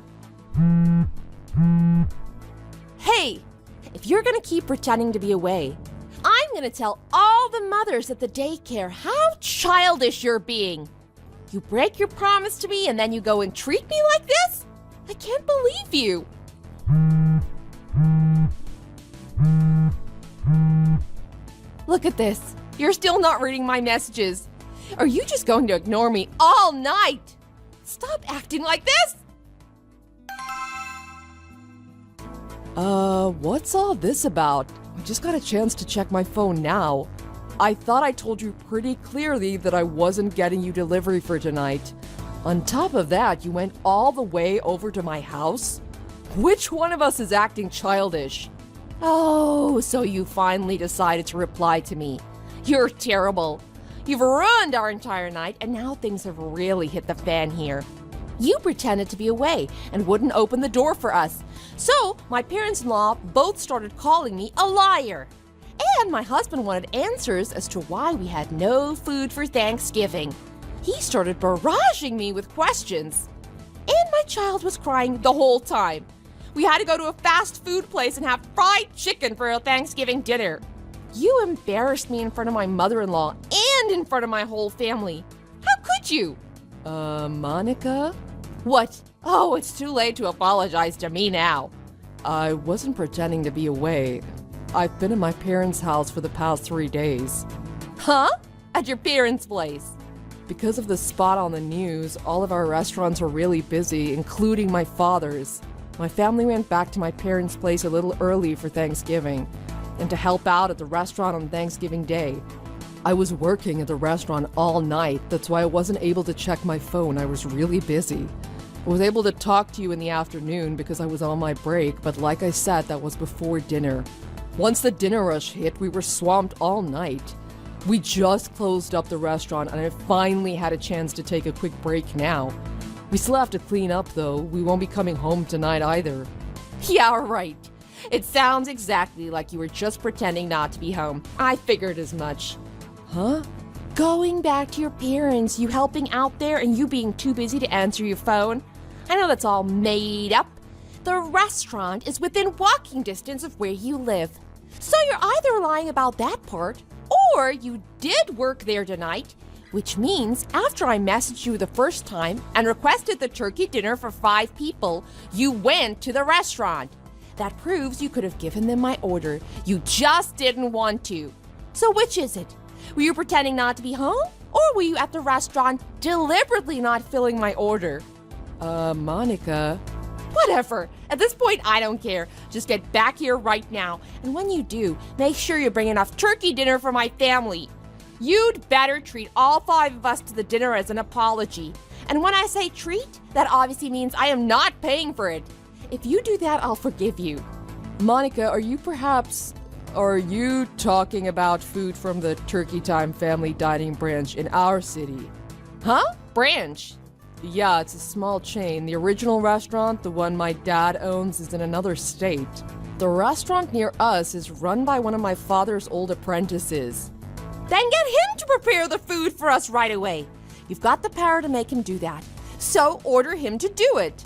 Hey, if you're gonna keep pretending to be away, I'm gonna tell all the mothers at the daycare how childish you're being. You break your promise to me and then you go and treat me like this? I can't believe you. Look at this. You're still not reading my messages. Are you just going to ignore me all night? Stop acting like this. What's all this about? I just got a chance to check my phone now. I thought I told you pretty clearly that I wasn't getting you delivery for tonight. On top of that, you went all the way over to my house? Which one of us is acting childish? Oh, so you finally decided to reply to me. You're terrible. You've ruined our entire night, and now things have really hit the fan here. You pretended to be away and wouldn't open the door for us. So my parents-in-law both started calling me a liar. And my husband wanted answers as to why we had no food for Thanksgiving. He started barraging me with questions. And my child was crying the whole time. We had to go to a fast food place and have fried chicken for our Thanksgiving dinner. You embarrassed me in front of my mother-in-law and in front of my whole family. How could you? Monica? What? Oh, it's too late to apologize to me now. I wasn't pretending to be away. I've been at my parents' house for the past 3 days. Huh? At your parents' place? Because of the spot on the news, all of our restaurants are really busy, including my father's. My family went back to my parents' place a little early for Thanksgiving, and to help out at the restaurant on Thanksgiving Day. I was working at the restaurant all night, that's why I wasn't able to check my phone. I was really busy. I was able to talk to you in the afternoon because I was on my break, but like I said, that was before dinner. Once the dinner rush hit, we were swamped all night. We just closed up the restaurant and I finally had a chance to take a quick break now. We still have to clean up though. We won't be coming home tonight either. Yeah, right. It sounds exactly like you were just pretending not to be home. I figured as much. Huh? Going back to your parents, you helping out there and you being too busy to answer your phone. I know that's all made up. The restaurant is within walking distance of where you live. So you're either lying about that part, or you did work there tonight, which means after I messaged you the first time and requested the turkey dinner for 5 people, you went to the restaurant. That proves you could have given them my order. You just didn't want to. So which is it? Were you pretending not to be home? Or were you at the restaurant deliberately not filling my order? Monica. Whatever. At this point, I don't care. Just get back here right now. And when you do, make sure you bring enough turkey dinner for my family. You'd better treat all 5 of us to the dinner as an apology. And when I say treat, that obviously means I am not paying for it. If you do that, I'll forgive you. Monica, are you talking about food from the Turkey Time family dining branch in our city? Huh? Branch? Yeah, it's a small chain. The original restaurant, the one my dad owns, is in another state. The restaurant near us is run by one of my father's old apprentices. Then get him to prepare the food for us right away. You've got the power to make him do that. So order him to do it.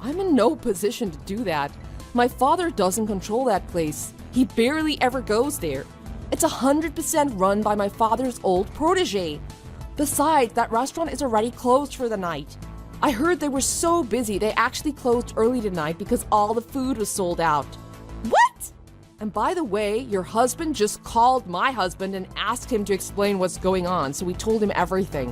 I'm in no position to do that. My father doesn't control that place. He barely ever goes there. It's 100% run by my father's old protege. Besides, that restaurant is already closed for the night. I heard they were so busy they actually closed early tonight because all the food was sold out. What? And by the way, your husband just called my husband and asked him to explain what's going on, so we told him everything.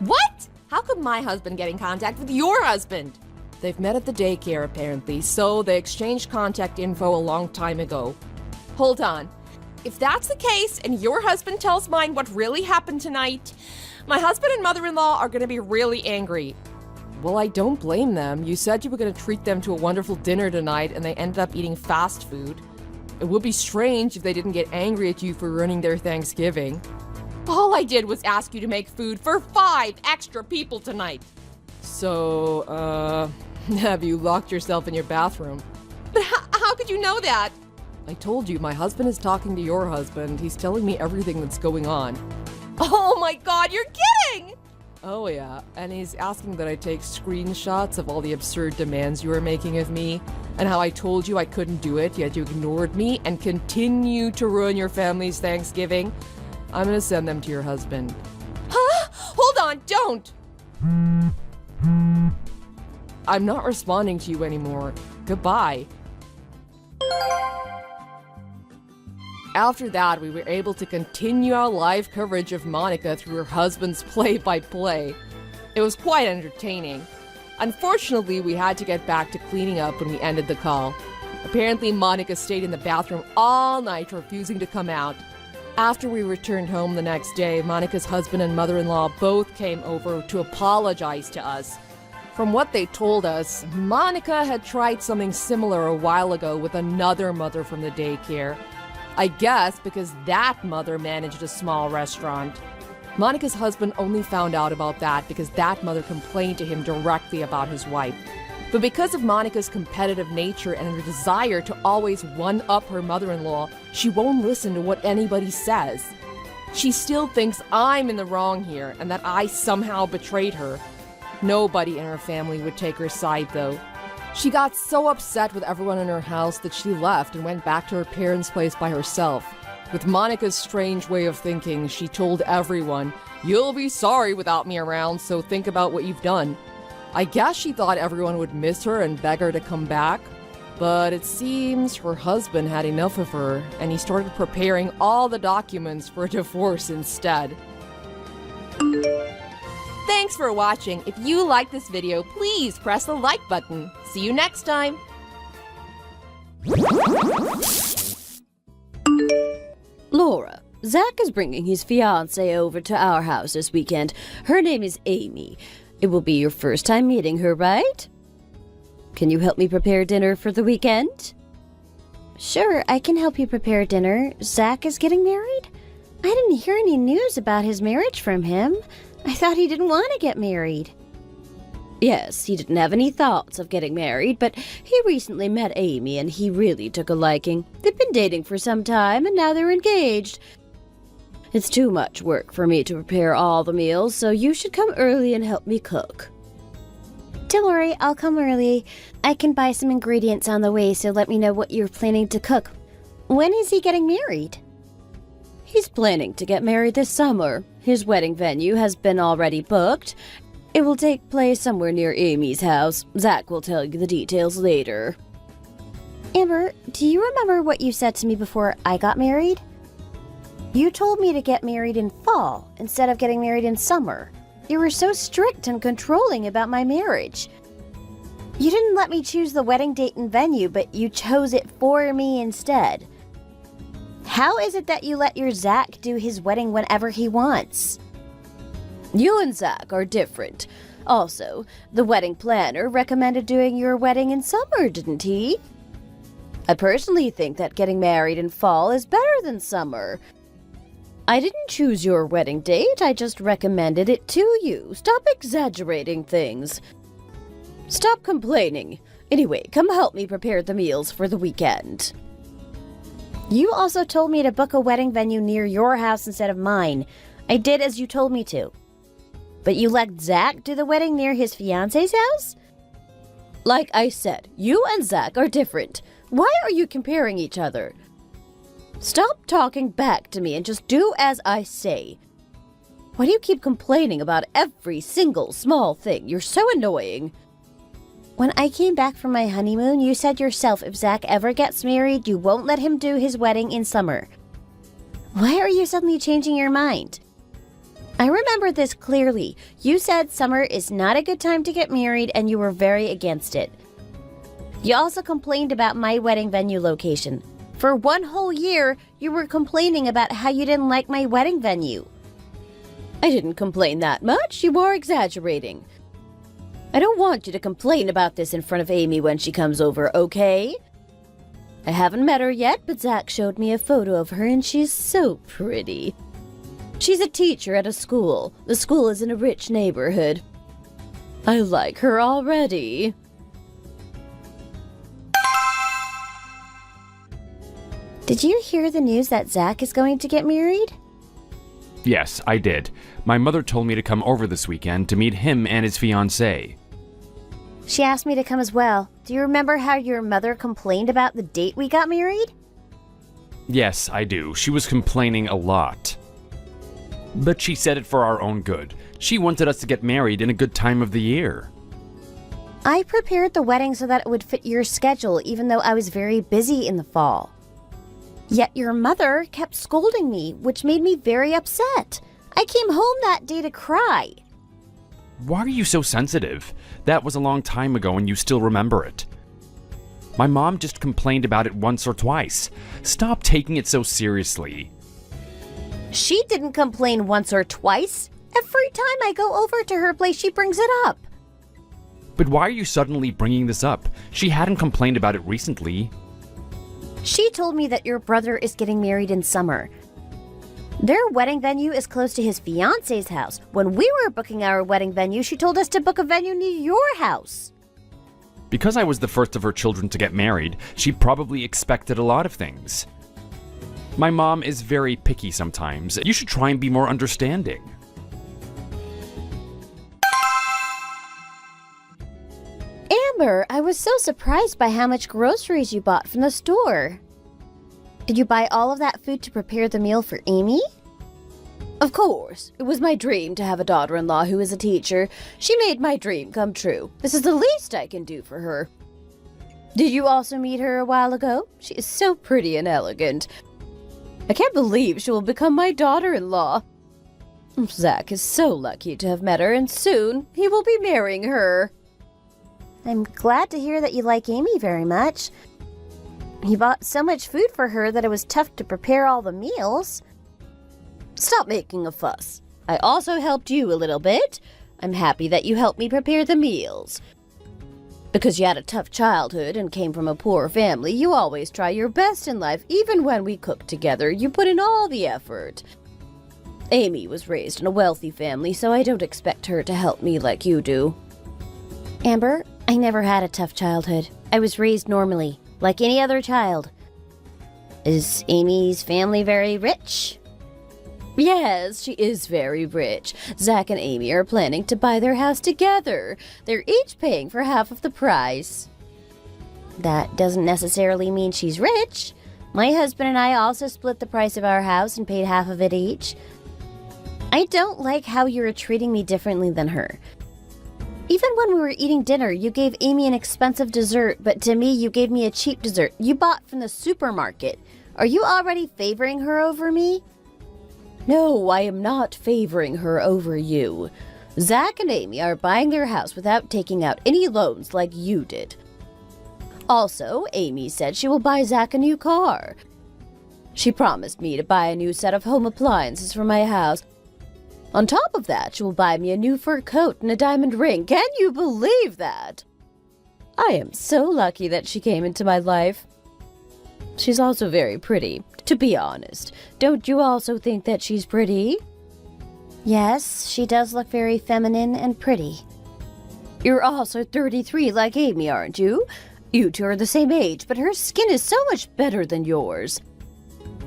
What? How could my husband get in contact with your husband? They've met at the daycare apparently, so they exchanged contact info a long time ago. Hold on. If that's the case and your husband tells mine what really happened tonight, my husband and mother-in-law are going to be really angry. Well, I don't blame them. You said you were going to treat them to a wonderful dinner tonight and they ended up eating fast food. It would be strange if they didn't get angry at you for ruining their Thanksgiving. All I did was ask you to make food for 5 extra people tonight. So, have you locked yourself in your bathroom? But how could you know that? I told you, my husband is talking to your husband. He's telling me everything that's going on. Oh my god, you're kidding! Oh yeah, and he's asking that I take screenshots of all the absurd demands you were making of me, and how I told you I couldn't do it, yet you ignored me and continue to ruin your family's Thanksgiving. I'm gonna send them to your husband. Huh? Hold on, don't! I'm not responding to you anymore. Goodbye. After that, we were able to continue our live coverage of Monica through her husband's play-by-play. It was quite entertaining. Unfortunately, we had to get back to cleaning up when we ended the call. Apparently, Monica stayed in the bathroom all night, refusing to come out. After we returned home the next day, Monica's husband and mother-in-law both came over to apologize to us. From what they told us, Monica had tried something similar a while ago with another mother from the daycare. I guess because that mother managed a small restaurant. Monica's husband only found out about that because that mother complained to him directly about his wife. But because of Monica's competitive nature and her desire to always one-up her mother-in-law, she won't listen to what anybody says. She still thinks I'm in the wrong here and that I somehow betrayed her. Nobody in her family would take her side, though. She got so upset with everyone in her house that she left and went back to her parents' place by herself. With Monica's strange way of thinking, she told everyone, "You'll be sorry without me around, so think about what you've done." I guess she thought everyone would miss her and beg her to come back. But it seems her husband had enough of her, and he started preparing all the documents for a divorce instead. Thanks for watching. If you like this video, please press the like button. See you next time. Laura, Zach is bringing his fiancée over to our house this weekend. Her name is Amy. It will be your first time meeting her, right? Can you help me prepare dinner for the weekend? Sure, I can help you prepare dinner. Zach is getting married? I didn't hear any news about his marriage from him. I thought he didn't want to get married. Yes, he didn't have any thoughts of getting married, but he recently met Amy and he really took a liking. They've been dating for some time and now they're engaged. It's too much work for me to prepare all the meals, so you should come early and help me cook. Don't worry, I'll come early. I can buy some ingredients on the way, so let me know what you're planning to cook. When is he getting married? He's planning to get married this summer. His wedding venue has been already booked. It will take place somewhere near Amy's house. Zach will tell you the details later. Amber, do you remember what you said to me before I got married? You told me to get married in fall instead of getting married in summer. You were so strict and controlling about my marriage. You didn't let me choose the wedding date and venue, but you chose it for me instead. How is it that you let your Zach do his wedding whenever he wants? You and Zach are different. Also, the wedding planner recommended doing your wedding in summer, didn't he? I personally think that getting married in fall is better than summer. I didn't choose your wedding date, I just recommended it to you. Stop exaggerating things. Stop complaining. Anyway, come help me prepare the meals for the weekend. You also told me to book a wedding venue near your house instead of mine. I did as you told me to. But you let Zach do the wedding near his fiancé's house? Like I said, you and Zach are different. Why are you comparing each other? Stop talking back to me and just do as I say. Why do you keep complaining about every single small thing? You're so annoying. When I came back from my honeymoon, you said yourself if Zach ever gets married, you won't let him do his wedding in summer. Why are you suddenly changing your mind? I remember this clearly. You said summer is not a good time to get married and you were very against it. You also complained about my wedding venue location. For one whole year, you were complaining about how you didn't like my wedding venue. I didn't complain that much. You are exaggerating. I don't want you to complain about this in front of Amy when she comes over, okay? I haven't met her yet, but Zach showed me a photo of her and she's so pretty. She's a teacher at a school. The school is in a rich neighborhood. I like her already. Did you hear the news that Zach is going to get married? Yes, I did. My mother told me to come over this weekend to meet him and his fiancée. She asked me to come as well. Do you remember how your mother complained about the date we got married? Yes, I do. She was complaining a lot. But she said it for our own good. She wanted us to get married in a good time of the year. I prepared the wedding so that it would fit your schedule, even though I was very busy in the fall. Yet your mother kept scolding me, which made me very upset. I came home that day to cry. Why are you so sensitive? That was a long time ago and you still remember it. My mom just complained about it once or twice. Stop taking it so seriously. She didn't complain once or twice. Every time I go over to her place, she brings it up. But why are you suddenly bringing this up? She hadn't complained about it recently. She told me that your brother is getting married in summer. Their wedding venue is close to his fiance's house. When we were booking our wedding venue, she told us to book a venue near your house. Because I was the first of her children to get married, she probably expected a lot of things. My mom is very picky sometimes. You should try and be more understanding. Amber, I was so surprised by how much groceries you bought from the store. Did you buy all of that food to prepare the meal for Amy? Of course. It was my dream to have a daughter-in-law who is a teacher. She made my dream come true. This is the least I can do for her. Did you also meet her a while ago? She is so pretty and elegant. I can't believe she will become my daughter-in-law. Zach is so lucky to have met her, and soon he will be marrying her. I'm glad to hear that you like Amy very much. You bought so much food for her that it was tough to prepare all the meals. Stop making a fuss. I also helped you a little bit. I'm happy that you helped me prepare the meals. Because you had a tough childhood and came from a poor family, you always try your best in life. Even when we cook together, you put in all the effort. Amy was raised in a wealthy family, so I don't expect her to help me like you do. Amber, I never had a tough childhood. I was raised normally, like any other child. Is Amy's family very rich? Yes, she is very rich. Zach and Amy are planning to buy their house together. They're each paying for half of the price. That doesn't necessarily mean she's rich. My husband and I also split the price of our house and paid half of it each. I don't like how you're treating me differently than her. Even when we were eating dinner, you gave Amy an expensive dessert, but to me, you gave me a cheap dessert you bought from the supermarket. Are you already favoring her over me? No, I am not favoring her over you. Zach and Amy are buying their house without taking out any loans like you did. Also, Amy said she will buy Zach a new car. She promised me to buy a new set of home appliances for my house. On top of that, she will buy me a new fur coat and a diamond ring. Can you believe that? I am so lucky that she came into my life. She's also very pretty, to be honest. Don't you also think that she's pretty? Yes, she does look very feminine and pretty. You're also 33 like Amy, aren't you? You two are the same age, but her skin is so much better than yours.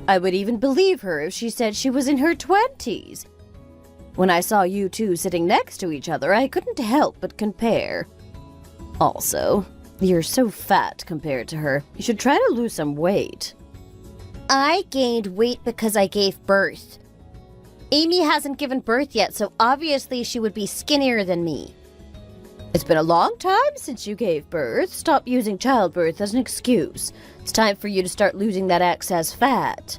I would even believe her if she said she was in her 20s. When I saw you two sitting next to each other, I couldn't help but compare. Also, you're so fat compared to her. You should try to lose some weight. I gained weight because I gave birth. Amy hasn't given birth yet, so obviously she would be skinnier than me. It's been a long time since you gave birth. Stop using childbirth as an excuse. It's time for you to start losing that excess fat.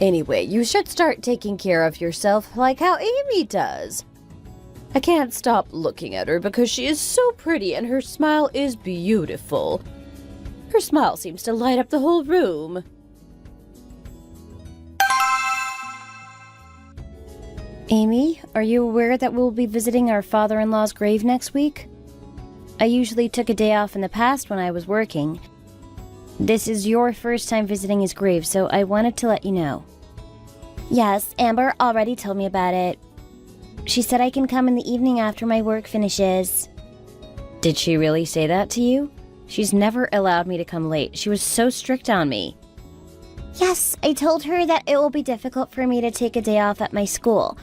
Anyway, you should start taking care of yourself like how Amy does. I can't stop looking at her because she is so pretty and her smile is beautiful. Her smile seems to light up the whole room. Amy, are you aware that we'll be visiting our father-in-law's grave next week? I usually took a day off in the past when I was working. This is your first time visiting his grave, so I wanted to let you know. Yes, Amber already told me about it. She said I can come in the evening after my work finishes. Did she really say that to you? She's never allowed me to come late. She was so strict on me. Yes, I told her that it will be difficult for me to take a day off at my school.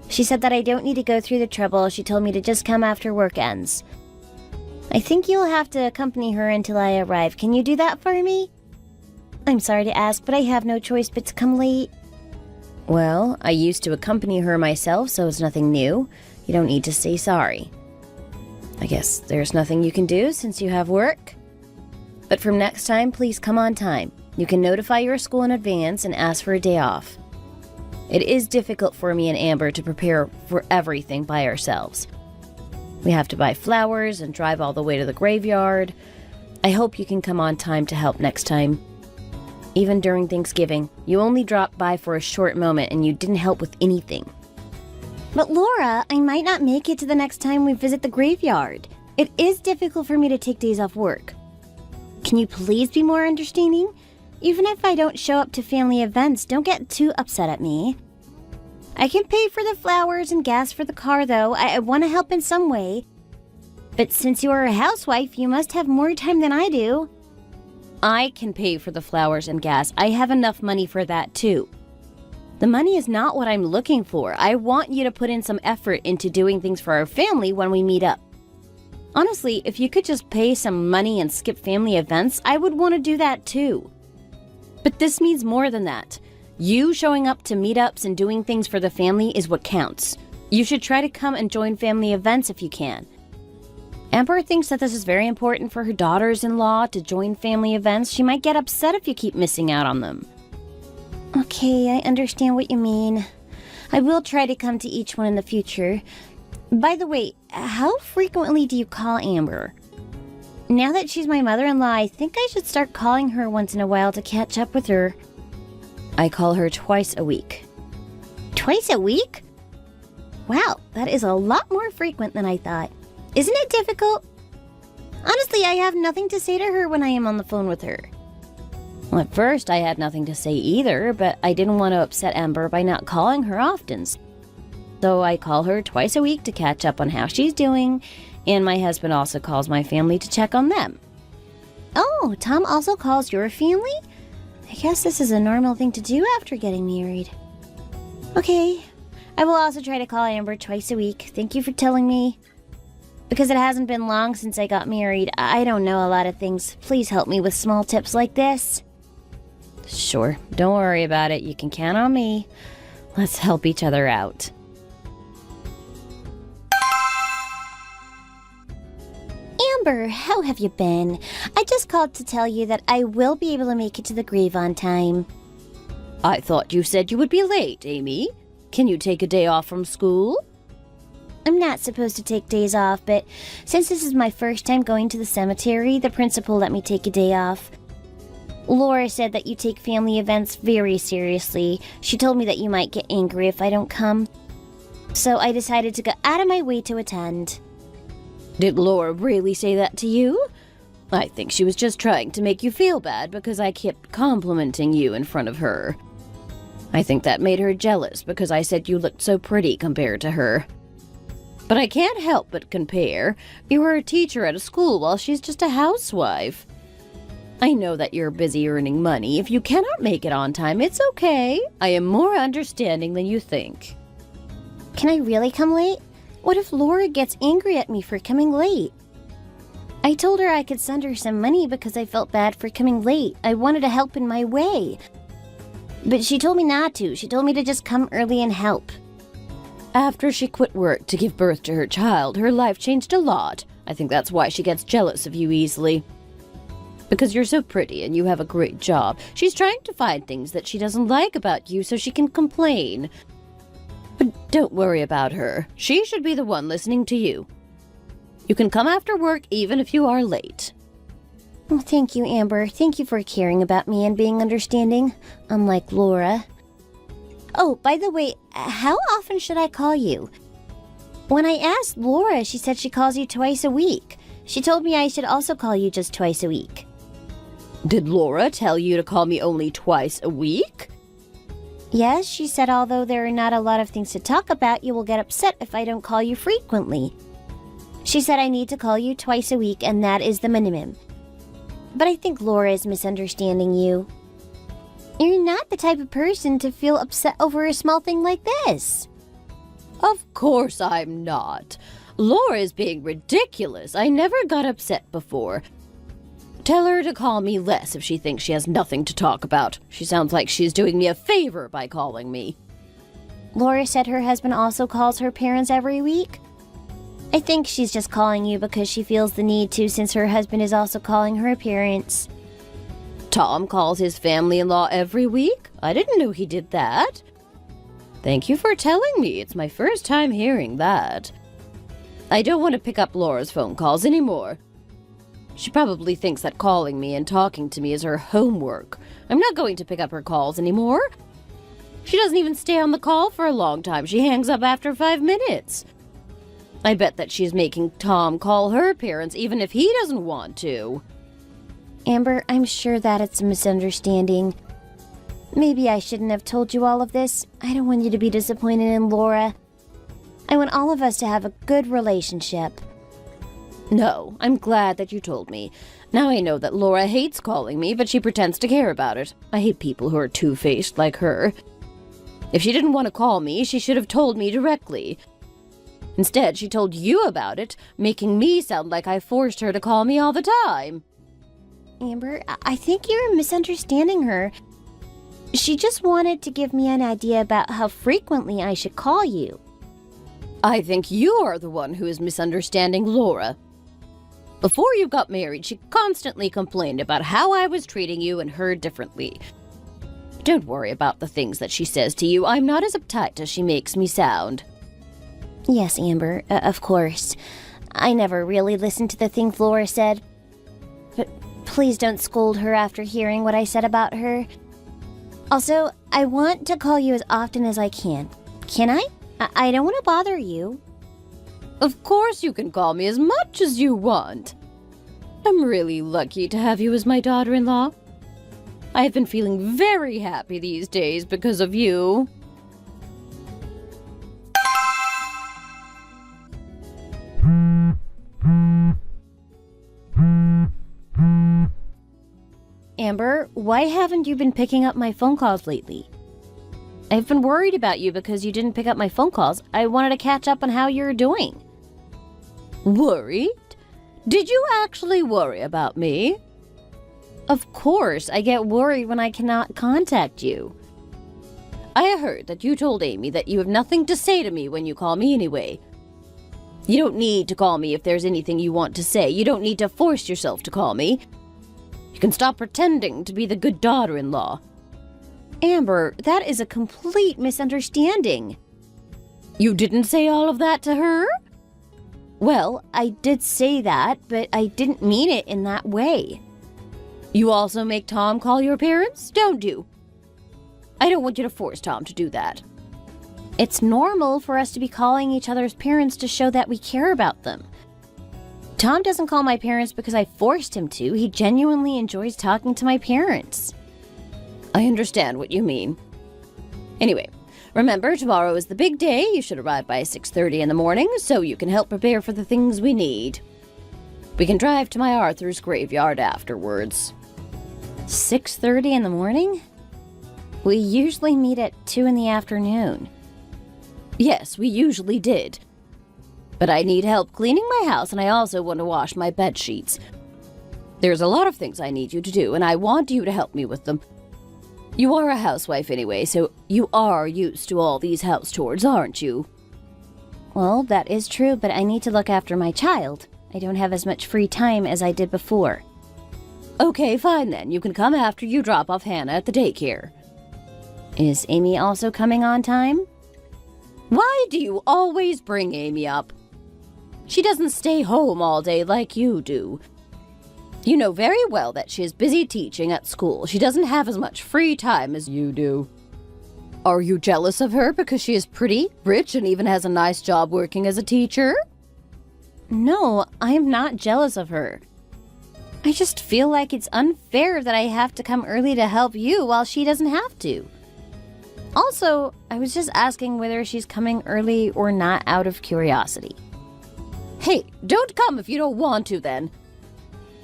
She said that I don't need to go through the trouble. She told me to just come after work ends. I think you'll have to accompany her until I arrive. Can you do that for me? I'm sorry to ask, but I have no choice but to come late. Well, I used to accompany her myself, so it's nothing new. You don't need to say sorry. I guess there's nothing you can do since you have work. But from next time, please come on time. You can notify your school in advance and ask for a day off. It is difficult for me and Amber to prepare for everything by ourselves. We have to buy flowers and drive all the way to the graveyard. I hope you can come on time to help next time. Even during Thanksgiving, you only dropped by for a short moment and you didn't help with anything. But Laura, I might not make it to the next time we visit the graveyard. It is difficult for me to take days off work. Can you please be more understanding? even if I don't show up to family events, don't get too upset at me. I can pay for the flowers and gas for the car, though. I want to help in some way. But since you are a housewife, you must have more time than I do. I can pay for the flowers and gas. I have enough money for that, too. The money is not what I'm looking for. I want you to put in some effort into doing things for our family when we meet up. Honestly, if you could just pay some money and skip family events, I would want to do that too. But this means more than that. You showing up to meetups and doing things for the family is what counts. You should try to come and join family events if you can. Amber thinks that this is very important for her daughters-in-law to join family events. She might get upset if you keep missing out on them. Okay, I understand what you mean. I will try to come to each one in the future. By the way, how frequently do you call Amber? Now that she's my mother-in-law, I think I should start calling her once in a while to catch up with her. I call her twice a week. Twice a week? Wow, that is a lot more frequent than I thought. Isn't it difficult? Honestly, I have nothing to say to her when I am on the phone with her. Well, at first I had nothing to say either, but I didn't want to upset Amber by not calling her often. So I call her twice a week to catch up on how she's doing, and my husband also calls my family to check on them. Oh, Tom also calls your family? I guess this is a normal thing to do after getting married. Okay, I will also try to call Amber twice a week. Thank you for telling me. Because it hasn't been long since I got married, I don't know a lot of things. Please help me with small tips like this. Sure, don't worry about it. You can count on me. Let's help each other out. Amber, how have you been? I just called to tell you that I will be able to make it to the grave on time. I thought you said you would be late, Amy. Can you take a day off from school? I'm not supposed to take days off, but since this is my first time going to the cemetery, the principal let me take a day off. Laura said that you take family events very seriously. She told me that you might get angry if I don't come. So I decided to go out of my way to attend. Did Laura really say that to you? I think she was just trying to make you feel bad because I kept complimenting you in front of her. I think that made her jealous because I said you looked so pretty compared to her. But I can't help but compare. You were a teacher at a school while she's just a housewife. I know that you're busy earning money. If you cannot make it on time, it's okay. I am more understanding than you think. Can I really come late? What if Laura gets angry at me for coming late? I told her I could send her some money because I felt bad for coming late. I wanted to help in my way. But she told me not to. She told me to just come early and help. After she quit work to give birth to her child, her life changed a lot. I think that's why she gets jealous of you easily. Because you're so pretty and you have a great job. She's trying to find things that she doesn't like about you so she can complain. But don't worry about her. She should be the one listening to you. You can come after work even if you are late. Well, thank you, Amber. Thank you for caring about me and being understanding, unlike Laura. Oh, by the way, how often should I call you? When I asked Laura, she said she calls you twice a week. She told me I should also call you just twice a week. Did Laura tell you to call me only twice a week? Yes, she said although there are not a lot of things to talk about, you will get upset if I don't call you frequently. She said I need to call you twice a week, and that is the minimum. But I think Laura is misunderstanding you. You're not the type of person to feel upset over a small thing like this. Of course I'm not. Laura is being ridiculous. I never got upset before. Tell her to call me less if she thinks she has nothing to talk about. She sounds like she's doing me a favor by calling me. Laura said her husband also calls her parents every week. I think she's just calling you because she feels the need to since her husband is also calling her parents. Tom calls his family-in-law every week? I didn't know he did that. Thank you for telling me. It's my first time hearing that. I don't want to pick up Laura's phone calls anymore. She probably thinks that calling me and talking to me is her homework. I'm not going to pick up her calls anymore. She doesn't even stay on the call for a long time. She hangs up after 5 minutes. I bet that she's making Tom call her parents even if he doesn't want to. Amber, I'm sure that it's a misunderstanding. Maybe I shouldn't have told you all of this. I don't want you to be disappointed in Laura. I want all of us to have a good relationship. No, I'm glad that you told me. Now I know that Laura hates calling me, but she pretends to care about it. I hate people who are two-faced like her. If she didn't want to call me, she should have told me directly. Instead, she told you about it, making me sound like I forced her to call me all the time. Amber, I think you're misunderstanding her. She just wanted to give me an idea about how frequently I should call you. I think you are the one who is misunderstanding Laura. Before you got married, she constantly complained about how I was treating you and her differently. Don't worry about the things that she says to you. I'm not as uptight as she makes me sound. Yes, Amber, of course. I never really listened to the things Laura said. But please don't scold her after hearing what I said about her. Also, I want to call you as often as I can. Can I? I don't want to bother you. Of course you can call me as much as you want. I'm really lucky to have you as my daughter-in-law. I have been feeling very happy these days because of you. Amber, why haven't you been picking up my phone calls lately? I've been worried about you because you didn't pick up my phone calls. I wanted to catch up on how you're doing. Worried? Did you actually worry about me? Of course, I get worried when I cannot contact you. I heard that you told Amy that you have nothing to say to me when you call me anyway. You don't need to call me if there's anything you want to say. You don't need to force yourself to call me. You can stop pretending to be the good daughter-in-law. Amber, that is a complete misunderstanding. You didn't say all of that to her? Well, I did say that, but I didn't mean it in that way. You also make Tom call your parents, don't you? I don't want you to force Tom to do that. It's normal for us to be calling each other's parents to show that we care about them. Tom doesn't call my parents because I forced him to. He genuinely enjoys talking to my parents. I understand what you mean. Anyway, remember, tomorrow is the big day. You should arrive by 6:30 in the morning so you can help prepare for the things we need. We can drive to my Arthur's graveyard afterwards. 6:30 in the morning? We usually meet at 2 in the afternoon. Yes, we usually did. But I need help cleaning my house, and I also want to wash my bed sheets. There's a lot of things I need you to do, and I want you to help me with them. You are a housewife anyway, so you are used to all these house chores, aren't you? Well, that is true, but I need to look after my child. I don't have as much free time as I did before. Okay, fine then. You can come after you drop off Hannah at the daycare. Is Amy also coming on time? Why do you always bring Amy up? She doesn't stay home all day like you do. You know very well that she is busy teaching at school. She doesn't have as much free time as you do. Are you jealous of her because she is pretty, rich, and even has a nice job working as a teacher? No, I'm not jealous of her. I just feel like it's unfair that I have to come early to help you while she doesn't have to. Also, I was just asking whether she's coming early or not out of curiosity. Hey, don't come if you don't want to then.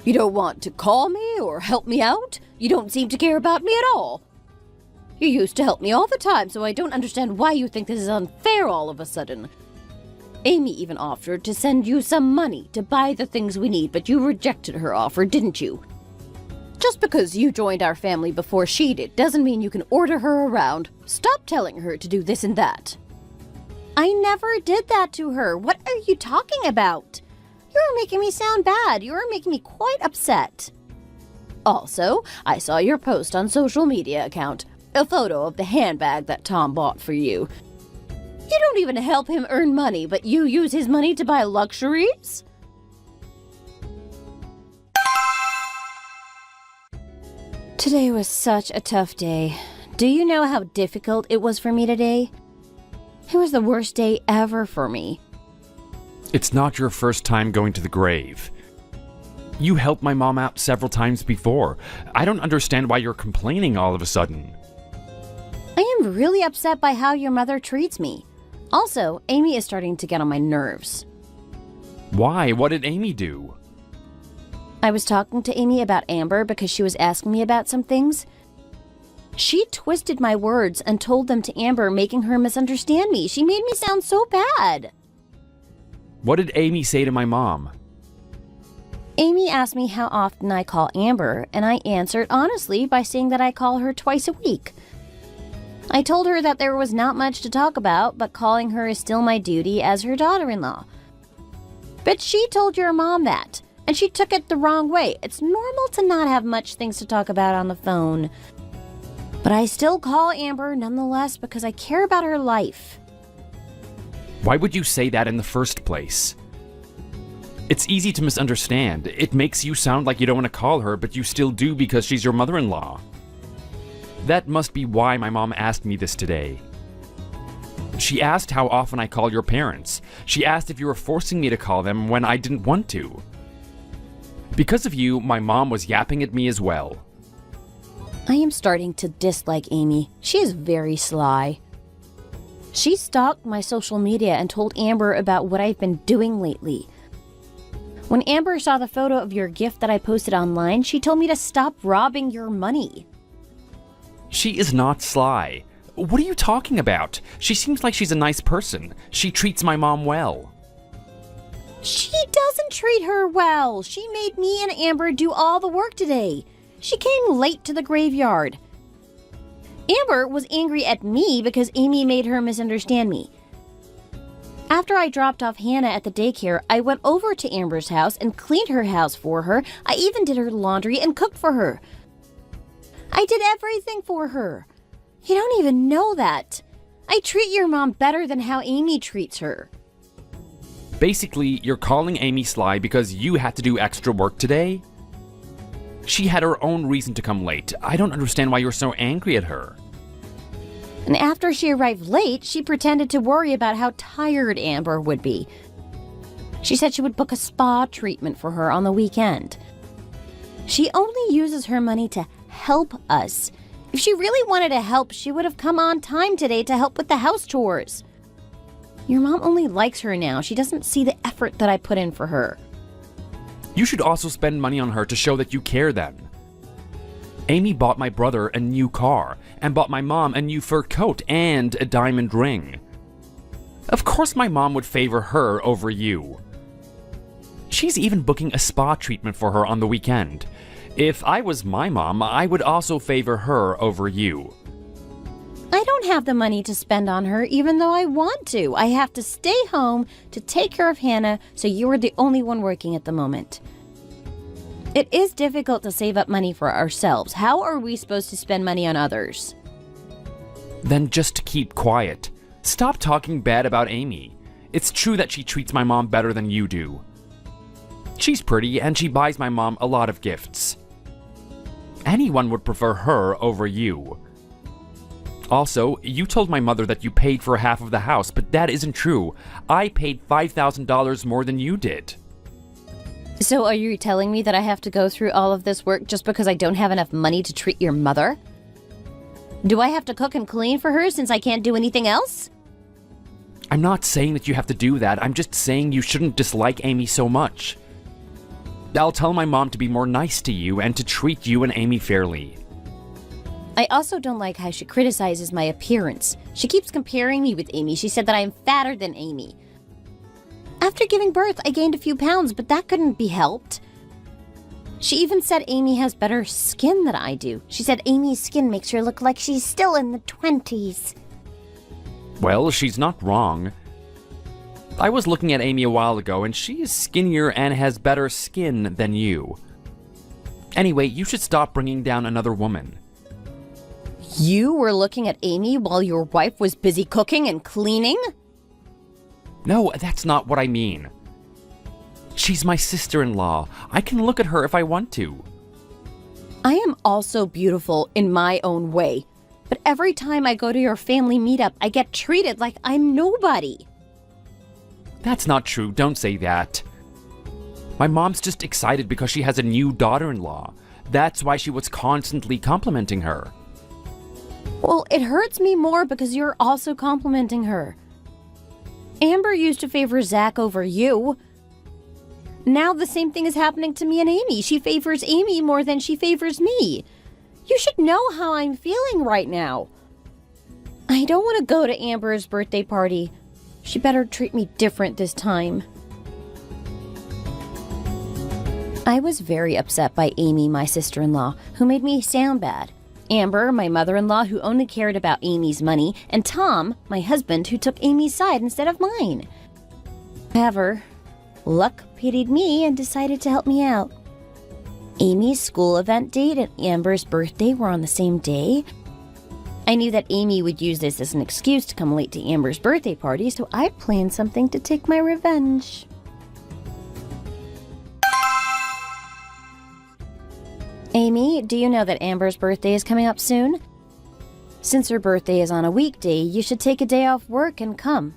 You don't want to call me or help me out? You don't seem to care about me at all. You used to help me all the time, so I don't understand why you think this is unfair all of a sudden. Amy even offered to send you some money to buy the things we need, but you rejected her offer, didn't you? Just because you joined our family before she did doesn't mean you can order her around. Stop telling her to do this and that. I never did that to her. What are you talking about? You're making me sound bad. You're making me quite upset. Also, I saw your post on social media account, a photo of the handbag that Tom bought for you. You don't even help him earn money, but you use his money to buy luxuries? Today was such a tough day. Do you know how difficult it was for me today? It was the worst day ever for me. It's not your first time going to the grave. You helped my mom out several times before. I don't understand why you're complaining all of a sudden. I am really upset by how your mother treats me. Also, Amy is starting to get on my nerves. Why? What did Amy do? I was talking to Amy about Amber because she was asking me about some things. She twisted my words and told them to Amber, making her misunderstand me. She made me sound so bad. What did Amy say to my mom? Amy asked me how often I call Amber, and I answered honestly by saying that I call her twice a week. I told her that there was not much to talk about, but calling her is still my duty as her daughter-in-law. But she told your mom that, and she took it the wrong way. It's normal to not have much things to talk about on the phone. But I still call Amber nonetheless because I care about her life. Why would you say that in the first place? It's easy to misunderstand. It makes you sound like you don't want to call her, but you still do because she's your mother-in-law. That must be why my mom asked me this today. She asked how often I call your parents. She asked if you were forcing me to call them when I didn't want to. Because of you, my mom was yapping at me as well. I am starting to dislike Amy. She is very sly. She stalked my social media and told Amber about what I've been doing lately. When Amber saw the photo of your gift that I posted online, she told me to stop robbing your money. She is not sly. What are you talking about? She seems like she's a nice person. She treats my mom well. She doesn't treat her well. She made me and Amber do all the work today. She came late to the graveyard. Amber was angry at me because Amy made her misunderstand me. After I dropped off Hannah at the daycare, I went over to Amber's house and cleaned her house for her. I even did her laundry and cooked for her. I did everything for her. You don't even know that. I treat your mom better than how Amy treats her. Basically, you're calling Amy sly because you had to do extra work today? She had her own reason to come late. I don't understand why you're so angry at her. And after she arrived late, she pretended to worry about how tired Amber would be. She said she would book a spa treatment for her on the weekend. She only uses her money to help us. If she really wanted to help, she would have come on time today to help with the house chores. Your mom only likes her now. She doesn't see the effort that I put in for her. You should also spend money on her to show that you care then. Amy bought my brother a new car, and bought my mom a new fur coat and a diamond ring. Of course my mom would favor her over you. She's even booking a spa treatment for her on the weekend. If I was my mom, I would also favor her over you. I don't have the money to spend on her even though I want to. I have to stay home to take care of Hannah, so you are the only one working at the moment. It is difficult to save up money for ourselves. How are we supposed to spend money on others? Then just keep quiet. Stop talking bad about Amy. It's true that she treats my mom better than you do. She's pretty and she buys my mom a lot of gifts. Anyone would prefer her over you. Also, you told my mother that you paid for half of the house, but that isn't true. I paid $5,000 more than you did. So are you telling me that I have to go through all of this work just because I don't have enough money to treat your mother? Do I have to cook and clean for her since I can't do anything else? I'm not saying that you have to do that. I'm just saying you shouldn't dislike Amy so much. I'll tell my mom to be more nice to you and to treat you and Amy fairly. I also don't like how she criticizes my appearance. She keeps comparing me with Amy. She said that I am fatter than Amy. After giving birth, I gained a few pounds, but that couldn't be helped. She even said Amy has better skin than I do. She said Amy's skin makes her look like she's still in the 20s. Well, she's not wrong. I was looking at Amy a while ago, and she is skinnier and has better skin than you. Anyway, you should stop bringing down another woman. You were looking at Amy while your wife was busy cooking and cleaning? No, that's not what I mean. She's my sister-in-law. I can look at her if I want to. I am also beautiful in my own way, but every time I go to your family meetup, I get treated like I'm nobody. That's not true. Don't say that. My mom's just excited because she has a new daughter-in-law. That's why she was constantly complimenting her. Well, it hurts me more because you're also complimenting her. Amber used to favor Zach over you. Now the same thing is happening to me and Amy. She favors Amy more than she favors me. You should know how I'm feeling right now. I don't want to go to Amber's birthday party. She better treat me different this time. I was very upset by Amy, my sister-in-law, who made me sound bad. Amber, my mother-in-law, who only cared about Amy's money, and Tom, my husband, who took Amy's side instead of mine. However, luck pitied me and decided to help me out. Amy's school event date and Amber's birthday were on the same day. I knew that Amy would use this as an excuse to come late to Amber's birthday party, so I planned something to take my revenge. Amy, do you know that Amber's birthday is coming up soon? Since her birthday is on a weekday, you should take a day off work and come.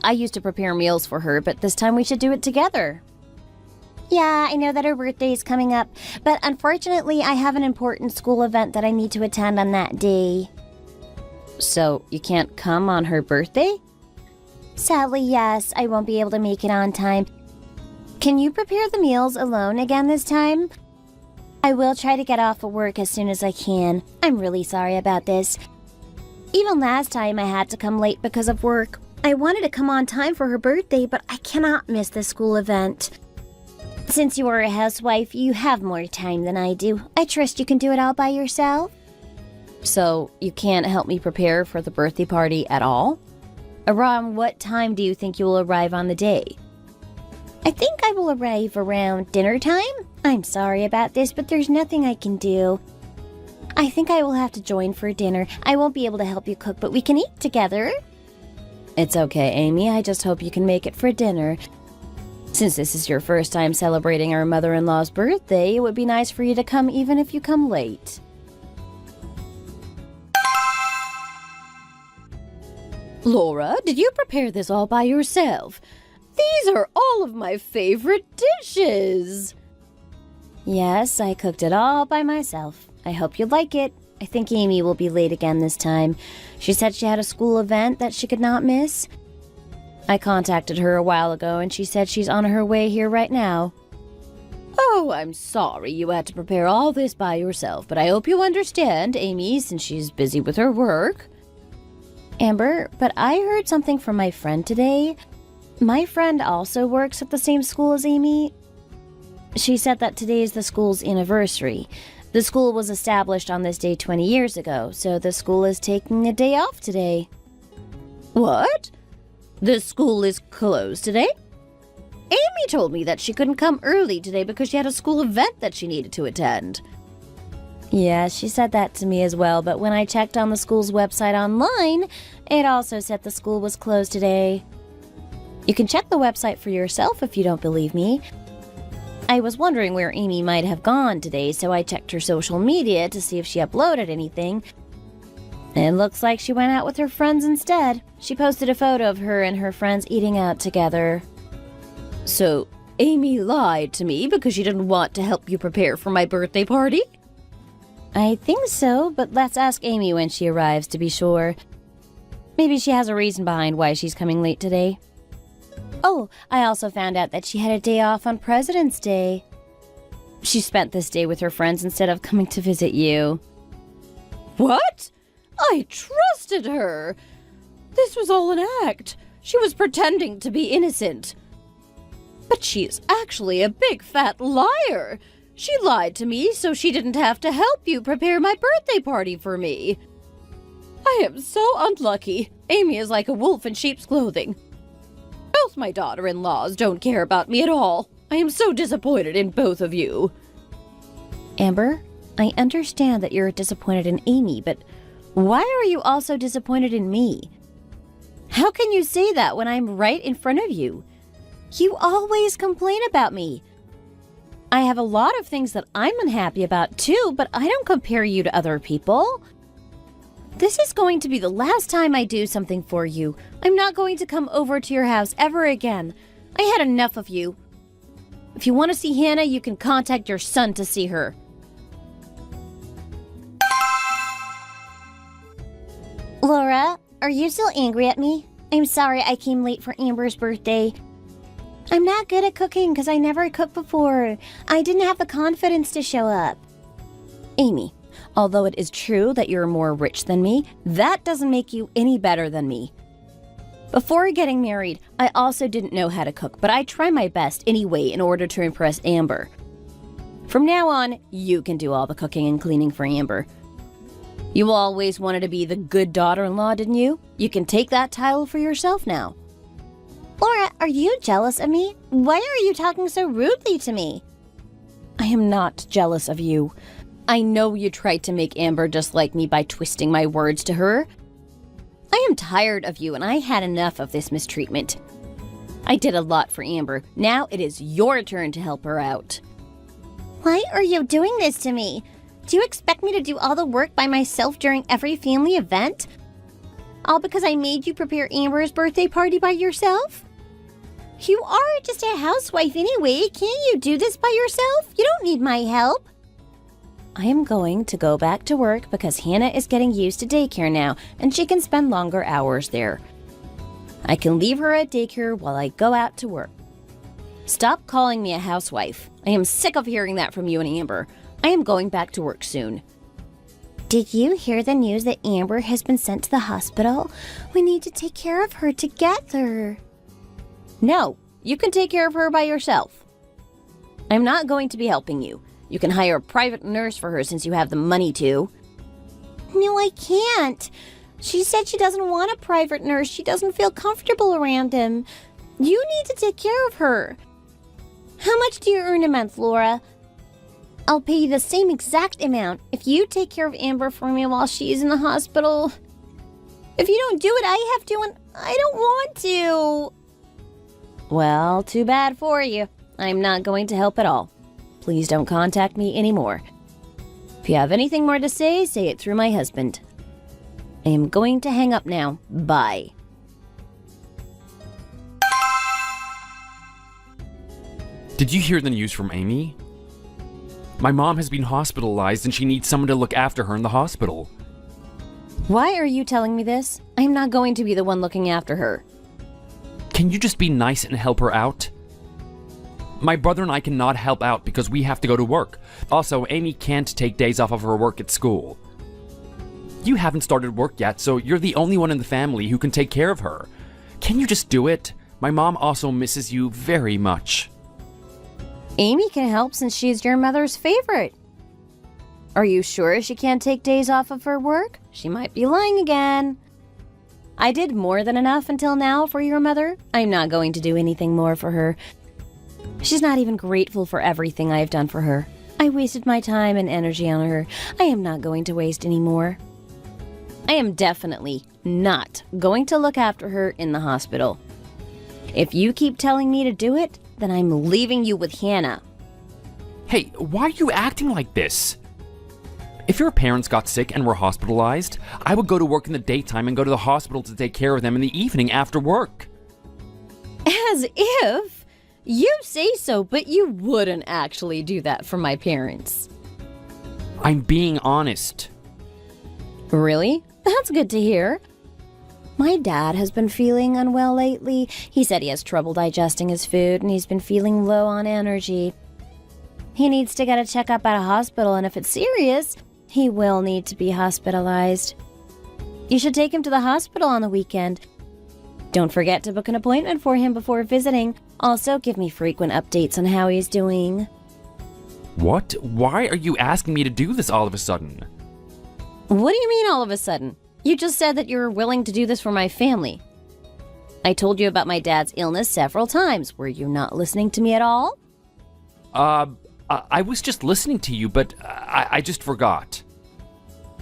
I used to prepare meals for her, but this time we should do it together. Yeah, I know that her birthday is coming up, but unfortunately I have an important school event that I need to attend on that day. So, you can't come on her birthday? Sadly, yes, I won't be able to make it on time. Can you prepare the meals alone again this time? I will try to get off of work as soon as I can. I'm really sorry about this. Even last time I had to come late because of work. I wanted to come on time for her birthday, but I cannot miss the school event. Since you are a housewife, you have more time than I do. I trust you can do it all by yourself. So, you can't help me prepare for the birthday party at all? Around what time do you think you will arrive on the day? I think I will arrive around dinner time. I'm sorry about this, but there's nothing I can do. I think I will have to join for dinner. I won't be able to help you cook, but we can eat together. It's okay, Amy. I just hope you can make it for dinner. Since this is your first time celebrating our mother-in-law's birthday, it would be nice for you to come even if you come late. Laura, did you prepare this all by yourself? These are all of my favorite dishes. Yes, I cooked it all by myself. I hope you like it. I think Amy will be late again this time. She said she had a school event that she could not miss. I contacted her a while ago and she said she's on her way here right now. Oh, I'm sorry you had to prepare all this by yourself, but I hope you understand, Amy, since she's busy with her work. Amber, but I heard something from my friend today. My friend also works at the same school as Amy. She said that today is the school's anniversary. The school was established on this day 20 years ago, so the school is taking a day off today. What? The school is closed today? Amy told me that she couldn't come early today because she had a school event that she needed to attend. Yeah, she said that to me as well, but when I checked on the school's website online, it also said the school was closed today. You can check the website for yourself if you don't believe me. I was wondering where Amy might have gone today, so I checked her social media to see if she uploaded anything. It looks like she went out with her friends instead. She posted a photo of her and her friends eating out together. So, Amy lied to me because she didn't want to help you prepare for my birthday party? I think so, but let's ask Amy when she arrives to be sure. Maybe she has a reason behind why she's coming late today. Oh, I also found out that she had a day off on President's Day. She spent this day with her friends instead of coming to visit you. What? I trusted her. This was all an act. She was pretending to be innocent. But she is actually a big fat liar. She lied to me so she didn't have to help you prepare my birthday party for me. I am so unlucky. Amy is like a wolf in sheep's clothing. Both my daughter-in-laws don't care about me at all. I am so disappointed in both of you. Amber, I understand that you're disappointed in Amy, but why are you also disappointed in me? How can you say that when I'm right in front of you? You always complain about me. I have a lot of things that I'm unhappy about too, but I don't compare you to other people. This is going to be the last time I do something for you. I'm not going to come over to your house ever again. I had enough of you. If you want to see Hannah, you can contact your son to see her. Laura, are you still angry at me? I'm sorry I came late for Amber's birthday. I'm not good at cooking because I never cooked before. I didn't have the confidence to show up. Amy, although it is true that you're more rich than me, that doesn't make you any better than me. Before getting married, I also didn't know how to cook, but I try my best anyway in order to impress Amber. From now on, you can do all the cooking and cleaning for Amber. You always wanted to be the good daughter-in-law, didn't you? You can take that title for yourself now. Laura, are you jealous of me? Why are you talking so rudely to me? I am not jealous of you. I know you tried to make Amber just like me by twisting my words to her. I am tired of you and I had enough of this mistreatment. I did a lot for Amber. Now it is your turn to help her out. Why are you doing this to me? Do you expect me to do all the work by myself during every family event? All because I made you prepare Amber's birthday party by yourself? You are just a housewife anyway. Can't you do this by yourself? You don't need my help. I am going to go back to work because Hannah is getting used to daycare now and she can spend longer hours there. I can leave her at daycare while I go out to work. Stop calling me a housewife. I am sick of hearing that from you and Amber. I am going back to work soon. Did you hear the news that Amber has been sent to the hospital? We need to take care of her together. No, you can take care of her by yourself. I'm not going to be helping you. You can hire a private nurse for her since you have the money to. No, I can't. She said she doesn't want a private nurse. She doesn't feel comfortable around him. You need to take care of her. How much do you earn a month, Laura? I'll pay you the same exact amount if you take care of Amber for me while she's in the hospital. If you don't do it, I have to, and I don't want to. Well, too bad for you. I'm not going to help at all. Please don't contact me anymore. If you have anything more to say it through my husband. I am going to hang up now. Bye. Did you hear the news from Amy? My mom has been hospitalized and she needs someone to look after her in the hospital. Why are you telling me this? I'm not going to be the one looking after her. Can you just be nice and help her out? My brother and I cannot help out because we have to go to work. Also, Amy can't take days off of her work at school. You haven't started work yet, so you're the only one in the family who can take care of her. Can you just do it? My mom also misses you very much. Amy can help since she's your mother's favorite. Are you sure she can't take days off of her work? She might be lying again. I did more than enough until now for your mother. I'm not going to do anything more for her. She's not even grateful for everything I have done for her. I wasted my time and energy on her. I am not going to waste any more. I am definitely not going to look after her in the hospital. If you keep telling me to do it, then I'm leaving you with Hannah. Hey, why are you acting like this? If your parents got sick and were hospitalized, I would go to work in the daytime and go to the hospital to take care of them in the evening after work. As if? You say so, but you wouldn't actually do that for my parents. I'm being honest. Really? That's good to hear. My dad has been feeling unwell lately. He said he has trouble digesting his food and he's been feeling low on energy. He needs to get a checkup at a hospital, and if it's serious, he will need to be hospitalized. You should take him to the hospital on the weekend. Don't forget to book an appointment for him before visiting. Also, give me frequent updates on how he's doing. What? Why are you asking me to do this all of a sudden? What do you mean all of a sudden? You just said that you were willing to do this for my family. I told you about my dad's illness several times. Were you not listening to me at all? I was just listening to you, but I just forgot.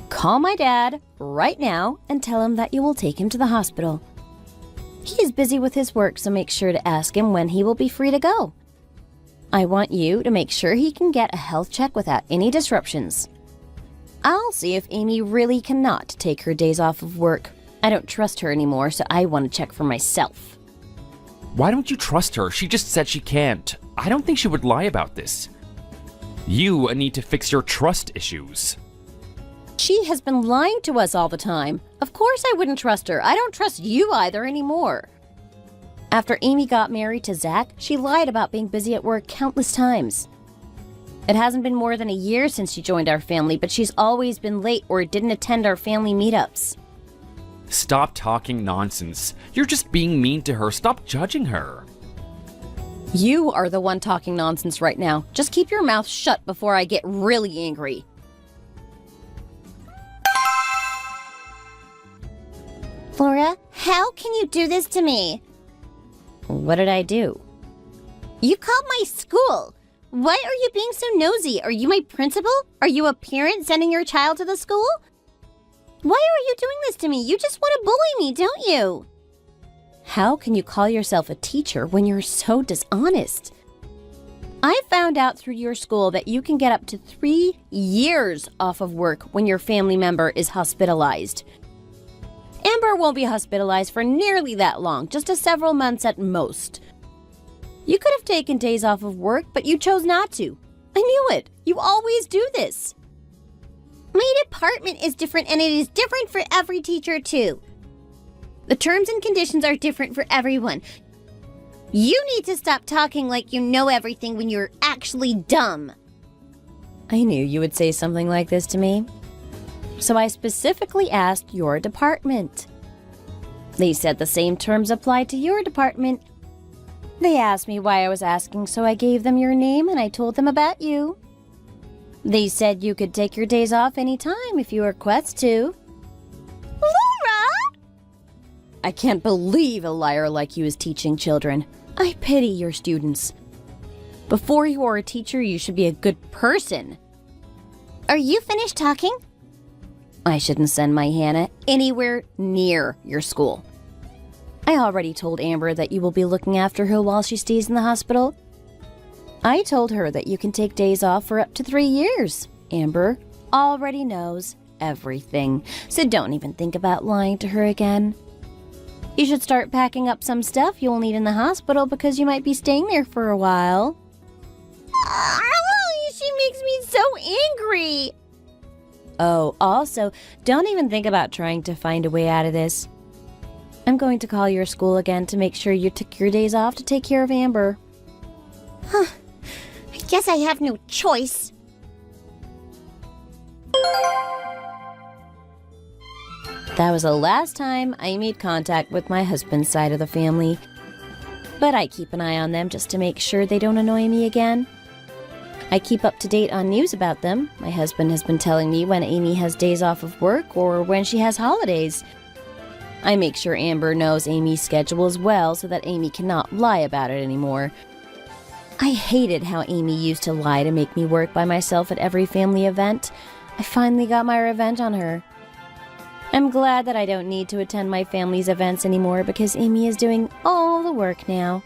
Call my dad right now and tell him that you will take him to the hospital. He is busy with his work, so make sure to ask him when he will be free to go. I want you to make sure he can get a health check without any disruptions. I'll see if Amy really cannot take her days off of work. I don't trust her anymore, so I want to check for myself. Why don't you trust her? She just said she can't. I don't think she would lie about this. You need to fix your trust issues. She has been lying to us all the time. Of course I wouldn't trust her. I don't trust you either anymore. After Amy got married to Zach, she lied about being busy at work countless times. It hasn't been more than a year since she joined our family, but she's always been late or didn't attend our family meetups. Stop talking nonsense. You're just being mean to her. Stop judging her. You are the one talking nonsense right now. Just keep your mouth shut before I get really angry. Laura, how can you do this to me? What did I do? You called my school. Why are you being so nosy? Are you my principal? Are you a parent sending your child to the school? Why are you doing this to me? You just want to bully me, don't you? How can you call yourself a teacher when you're so dishonest? I found out through your school that you can get up to 3 years off of work when your family member is hospitalized. Amber won't be hospitalized for nearly that long, just several months at most. You could have taken days off of work, but you chose not to. I knew it. You always do this. My department is different, and it is different for every teacher, too. The terms and conditions are different for everyone. You need to stop talking like you know everything when you're actually dumb. I knew you would say something like this to me. So I specifically asked your department. They said the same terms applied to your department. They asked me why I was asking, so I gave them your name and I told them about you. They said you could take your days off anytime if you request to. Laura! I can't believe a liar like you is teaching children. I pity your students. Before you are a teacher, you should be a good person. Are you finished talking? I shouldn't send my Hannah anywhere near your school. I already told Amber that you will be looking after her while she stays in the hospital. I told her that you can take days off for up to 3 years. Amber already knows everything, so don't even think about lying to her again. You should start packing up some stuff you'll need in the hospital because you might be staying there for a while. She makes me so angry. Oh, also, don't even think about trying to find a way out of this. I'm going to call your school again to make sure you took your days off to take care of Amber. I guess I have no choice. That was the last time I made contact with my husband's side of the family. But I keep an eye on them just to make sure they don't annoy me again. I keep up to date on news about them. My husband has been telling me when Amy has days off of work or when she has holidays. I make sure Amber knows Amy's schedule as well so that Amy cannot lie about it anymore. I hated how Amy used to lie to make me work by myself at every family event. I finally got my revenge on her. I'm glad that I don't need to attend my family's events anymore because Amy is doing all the work now.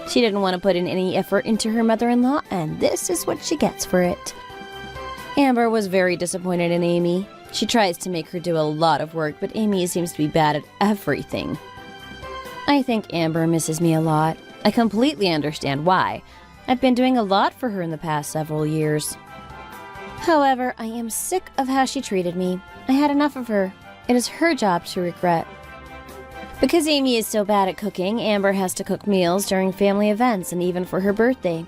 She didn't want to put in any effort into her mother-in-law, and this is what she gets for it. Amber was very disappointed in Amy. She tries to make her do a lot of work, but Amy seems to be bad at everything. I think Amber misses me a lot. I completely understand why. I've been doing a lot for her in the past several years. However, I am sick of how she treated me. I had enough of her. It is her job to regret. Because Amy is so bad at cooking, Amber has to cook meals during family events and even for her birthday.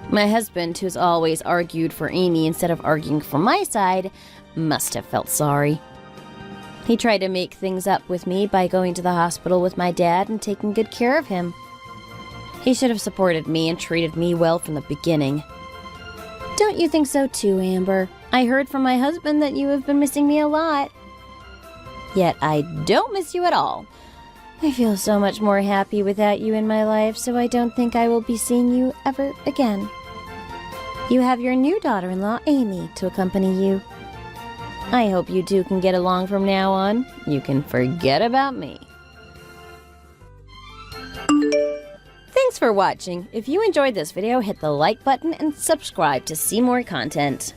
My husband, who's always argued for Amy instead of arguing for my side, must have felt sorry. He tried to make things up with me by going to the hospital with my dad and taking good care of him. He should have supported me and treated me well from the beginning. Don't you think so too, Amber? I heard from my husband that you have been missing me a lot. Yet I don't miss you at all. I feel so much more happy without you in my life, so I don't think I will be seeing you ever again. You have your new daughter-in-law, Amy, to accompany you. I hope you two can get along from now on. You can forget about me. Thanks for watching. If you enjoyed this video, hit the like button and subscribe to see more content.